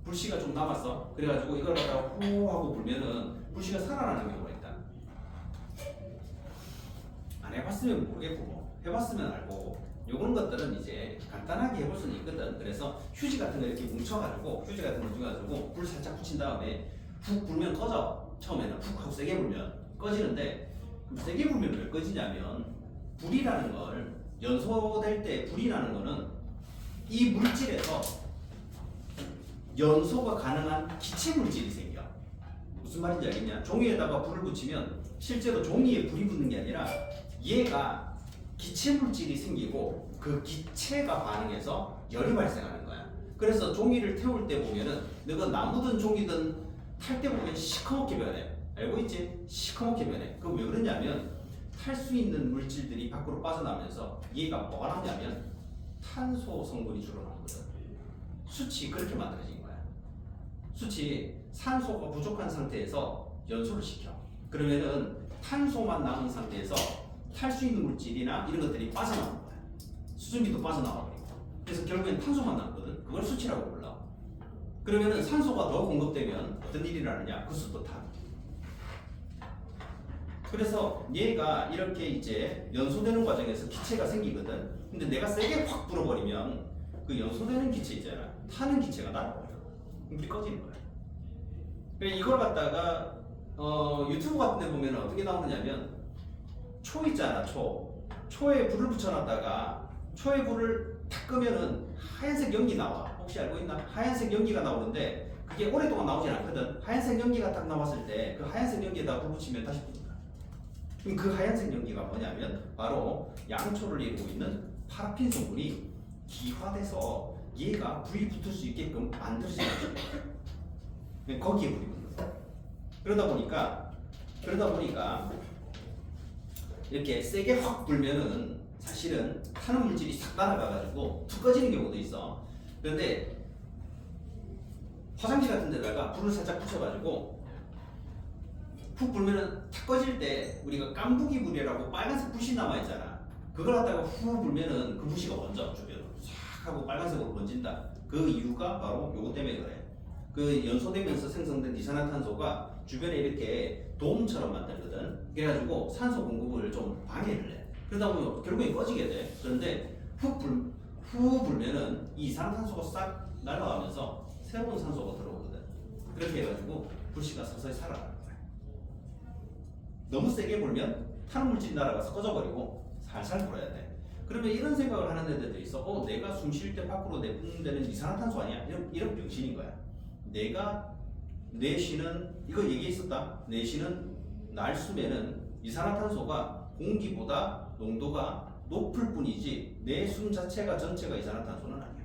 불씨가 좀 남았어. 그래가지고 이걸 갖다가 후 하고 불면은 불씨가 살아나는 경우가 있다. 안 해봤으면 모르겠고 뭐 해봤으면 알고. 요런 것들은 이제 간단하게 해볼 수는 있거든. 그래서 휴지 같은 거 이렇게 뭉쳐가지고 휴지 같은 거 뭉쳐가지고 불 살짝 붙인 다음에 훅 불면 꺼져. 처음에는 훅 하고 세게 불면 꺼지는데, 그럼 세게 불면 왜 꺼지냐면 불이라는 걸 연소될 때 불이 나는 거는 이 물질에서 연소가 가능한 기체 물질이 생겨. 무슨 말인지 알겠냐? 종이에다가 불을 붙이면 실제로 종이에 불이 붙는 게 아니라 얘가 기체 물질이 생기고 그 기체가 반응해서 열이 발생하는 거야. 그래서 종이를 태울 때 보면은 너가 나무든 종이든 탈 때 보면 시커멓게 변해. 알고 있지? 시커멓게 변해. 그럼 왜 그러냐면 탈 수 있는 물질들이 밖으로 빠져나오면서 얘가 뭐가 나오냐면 탄소 성분이 주로 나오거든. 숯이 그렇게 만들어진 거야. 숯이 산소가 부족한 상태에서 연소를 시켜. 그러면은 탄소만 남은 상태에서 탈 수 있는 물질이나 이런 것들이 빠져나오는 거야. 수증기도 빠져나와 버리고. 그래서 결국엔 탄소만 남거든. 그걸 숯이라고 불러. 그러면은 산소가 더 공급되면 어떤 일이 일어나느냐? 그 숯도 타. 그래서 얘가 이렇게 이제 연소되는 과정에서 기체가 생기거든. 근데 내가 세게 확 불어버리면 그 연소되는 기체 있잖아. 타는 기체가 날아버려. 불이 꺼지는 거야. 그러니까 이걸 갖다가 유튜브 같은 데 보면 어떻게 나오느냐면 초 있잖아, 초. 초에 불을 붙여놨다가 초에 불을 탁 끄면은 하얀색 연기 나와. 혹시 알고 있나? 하얀색 연기가 나오는데 그게 오랫동안 나오진 않거든. 하얀색 연기가 딱 나왔을 때 그 하얀색 연기에다 불 붙이면 다시 붙는다. 그럼 그 하얀색 연기가 뭐냐면 바로 양초를 이루고 있는 파라핀 성분이 기화돼서 얘가 불이 붙을 수 있게끔 만들어지는 거야. 거기에 불이 붙는 거야. 그러다 보니까 이렇게 세게 확 불면은 사실은 타는 물질이 싹 날아가가지고 툭 꺼지는 경우도 있어. 그런데 화장실 같은 데다가 불을 살짝 붙여가지고 훅 불면은 탁 꺼질 때 우리가 깐부기 불이라고 빨간색 붓이 남아있잖아. 그걸 갖다가 후 불면은 그 붓이가 먼저 주변으로 싹 하고 빨간색으로 번진다. 그 이유가 바로 요거 때문에 그래. 그 연소되면서 생성된 이산화탄소가 주변에 이렇게 돔처럼 만들거든. 그래가지고 산소 공급을 좀 방해를 해. 그러다 보면 결국엔 꺼지게 돼. 그런데 후 불면은 이 이산화탄소가 싹 날아가면서 새로운 산소가 들어오거든. 그렇게 해가지고 불씨가 서서히 살아나는 거야. 너무 세게 불면 타는 물질이 날아가서 꺼져버리고 살살 불어야 돼. 그러면 이런 생각을 하는 애들도 있어. 내가 숨 쉴 때 밖으로 내뿜는 이산화탄소 아니야? 이런 병신인 거야. 내쉬는 이거 얘기했었다. 내쉬는 날숨에는 이산화탄소가 공기보다 농도가 높을 뿐이지 내 숨 자체가 전체가 이산화탄소는 아니야.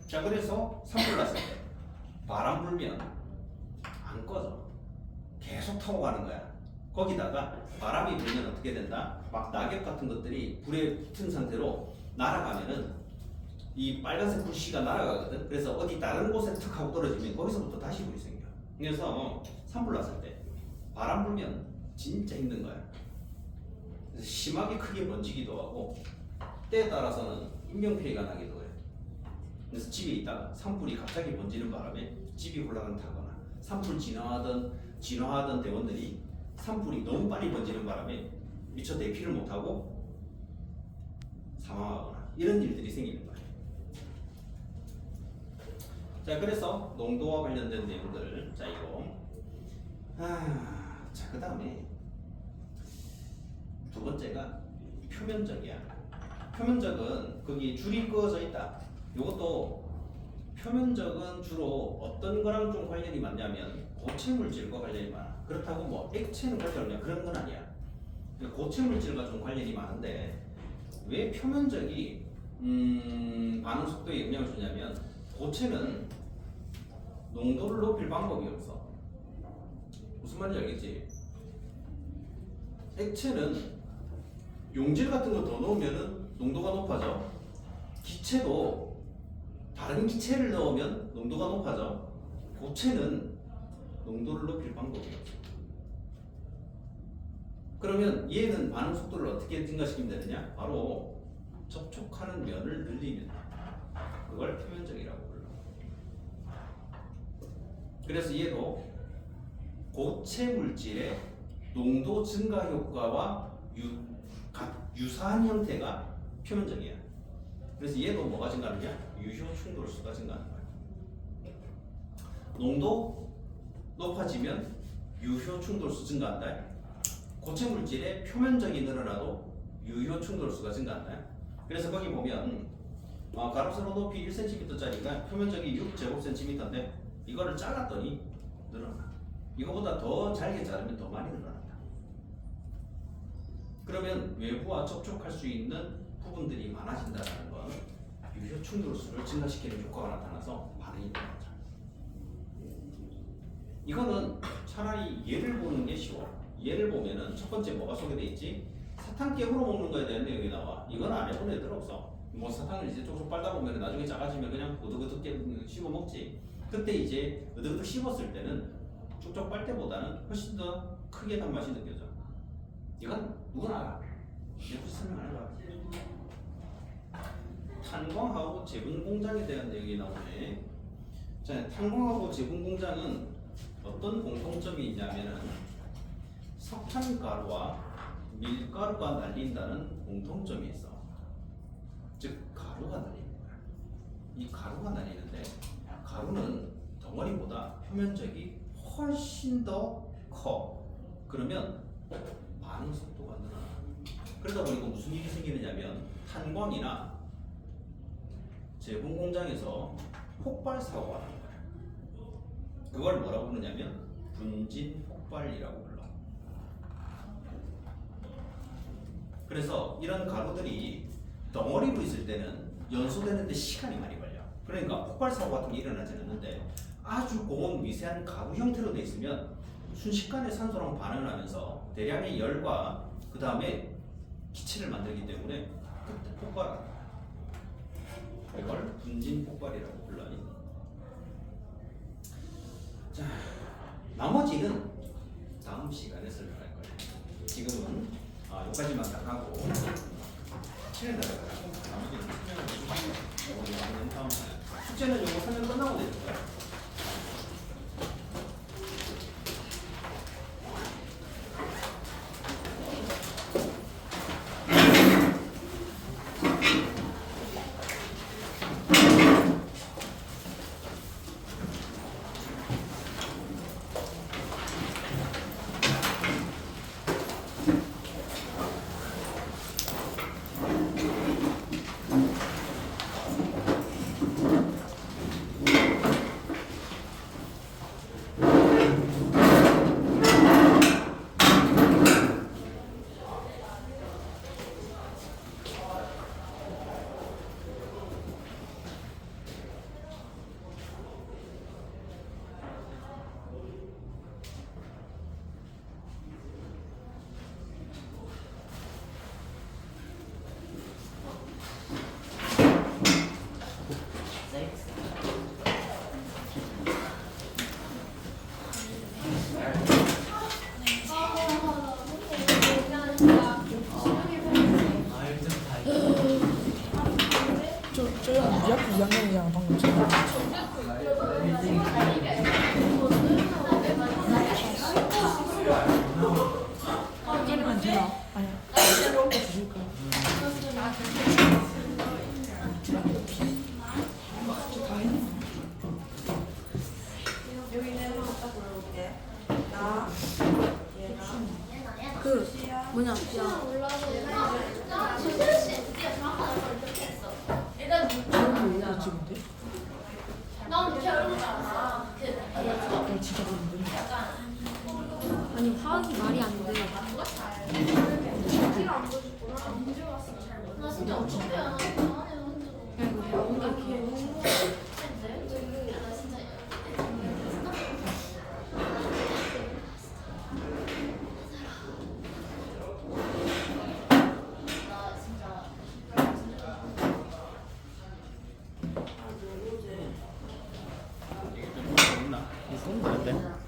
자, 그래서 산불 났을 때 바람 불면 안 꺼져. 계속 타고 가는 거야. 거기다가 바람이 불면 어떻게 된다? 막 낙엽 같은 것들이 불에 붙은 상태로 날아가면은 이 빨간색 불씨가 날아가거든. 그래서 어디 다른 곳에 툭 하고 떨어지면 거기서부터 다시 불이 생겨. 그래서 산불 났을 때 바람 불면 진짜 힘든 거야. 그래서 심하게 크게 번지기도 하고 때에 따라서는 인명피해가 나기도 해. 그래서 집에 있다가 산불이 갑자기 번지는 바람에 집이 홀라당타거나 산불 진화하던 대원들이 산불이 너무 빨리 번지는 바람에 미처 대피를 못하고 사망하거나 이런 일들이 생기는 거예요. 자, 그래서 농도와 관련된 내용들. 자, 이거. 자, 그 다음에 두 번째가 표면적이야. 표면적은 거기 줄이 그어져 있다. 이것도 표면적은 주로 어떤 거랑 좀 관련이 많냐면 고체 물질과 관련이 많아. 그렇다고 뭐 액체는 관련이 없냐 그런 건 아니야. 고체 물질과 좀 관련이 많은데 왜 표면적이 반응 속도에 영향을 주냐면 고체는 농도를 높일 방법이 없어. 무슨 말인지 알겠지? 액체는 용질 같은 거 더 넣으면 농도가 높아져. 기체도 다른 기체를 넣으면 농도가 높아져. 고체는 농도를 높일 방법이 없어. 그러면 얘는 반응 속도를 어떻게 증가시키면 되느냐? 바로 접촉하는 면을 늘리면 그걸 표면적이라고 불러. 그래서 얘도 고체 물질의 농도 증가 효과와 유사한 형태가 표면적이야. 그래서 얘도 뭐가 증가하느냐? 유효 충돌수가 증가하는 거야. 농도 높아지면 유효 충돌수 증가한다. 고체 물질의 표면적이 늘어나도 유효 충돌수가 증가한다. 그래서 거기 보면 가로 세로 높이 1cm짜리가 표면적이 6제곱cm인데 이거를 잘랐더니 늘어나. 이거보다 더 잘게 자르면 더 많이 늘어난다. 그러면 외부와 접촉할 수 있는 부분들이 많아진다는 건 유효 충돌수를 증가시키는 효과가 나타나서 반응이 일어나죠. 이거는 차라리 얘를 보는 게 쉬워. 얘를 보면은 첫 번째 뭐가 소개돼 있지? 사탕 깨물어 먹는 거에 대한 내용이 나와. 이건 안 해본 애들 없어. 뭐 사탕을 이제 쪽쪽 빨다 보면 나중에 작아지면 그냥 으득으득 씹어 먹지. 그때 이제 으득으득 씹었을 때는 쪽쪽 빨 때보다는 훨씬 더 크게 단맛이 느껴져. 이건 누구나 알아. 내가 설명 안 해봐. 탄광하고 제분 공장에 대한 내용이 나오네. 자, 탄광하고 제분 공장은 어떤 공통점이 있냐면은 석탄가루와 밀가루가 날린다는 공통점이 있어. 즉 가루가 날리는 거야. 이 가루가 날리는데 가루는 덩어리보다 표면적이 훨씬 더 커. 그러면 반응 속도가 늘어나. 그러다 보니까 무슨 일이 생기느냐면 탄광이나 제분 공장에서 폭발 사고가 나는 거야. 그걸 뭐라고 부르냐면 분진 폭발이라고 불러. 그래서 이런 가루들이 덩어리로 있을 때는 연소되는데 시간이 많이 걸려. 그러니까 폭발 사고 같은 게 일어나지는 않는데 아주 고온 미세한 가루 형태로 돼 있으면 순식간에 산소랑 반응을 하면서 대량의 열과 그 다음에 기체를 만들기 때문에 그때 폭발한다. 이걸 분진 폭발이라고 불러요. 자, 나머지는 다음 시간에 설명할 거예요. 지금은 여기까지만 딱 하고 숙제를 나가고 나머지는 설명을 다음 숙제는 요거 설명 끝나고 내줄 거예요. 약 2학년이잖아 방금 전에. 때리면 되나? 아니야. 때려 주실 거야. 다 했네. 그 뭐냐? 나 지금인데? 넌 결혼잖아. 나 진짜 모르는데. 아니 화학이 말이 안 돼. 어차피 안 하는 거 안에 혼자 먹어. 나 진짜 나 진짜 이게 좀 없나? 이 정도 안 돼?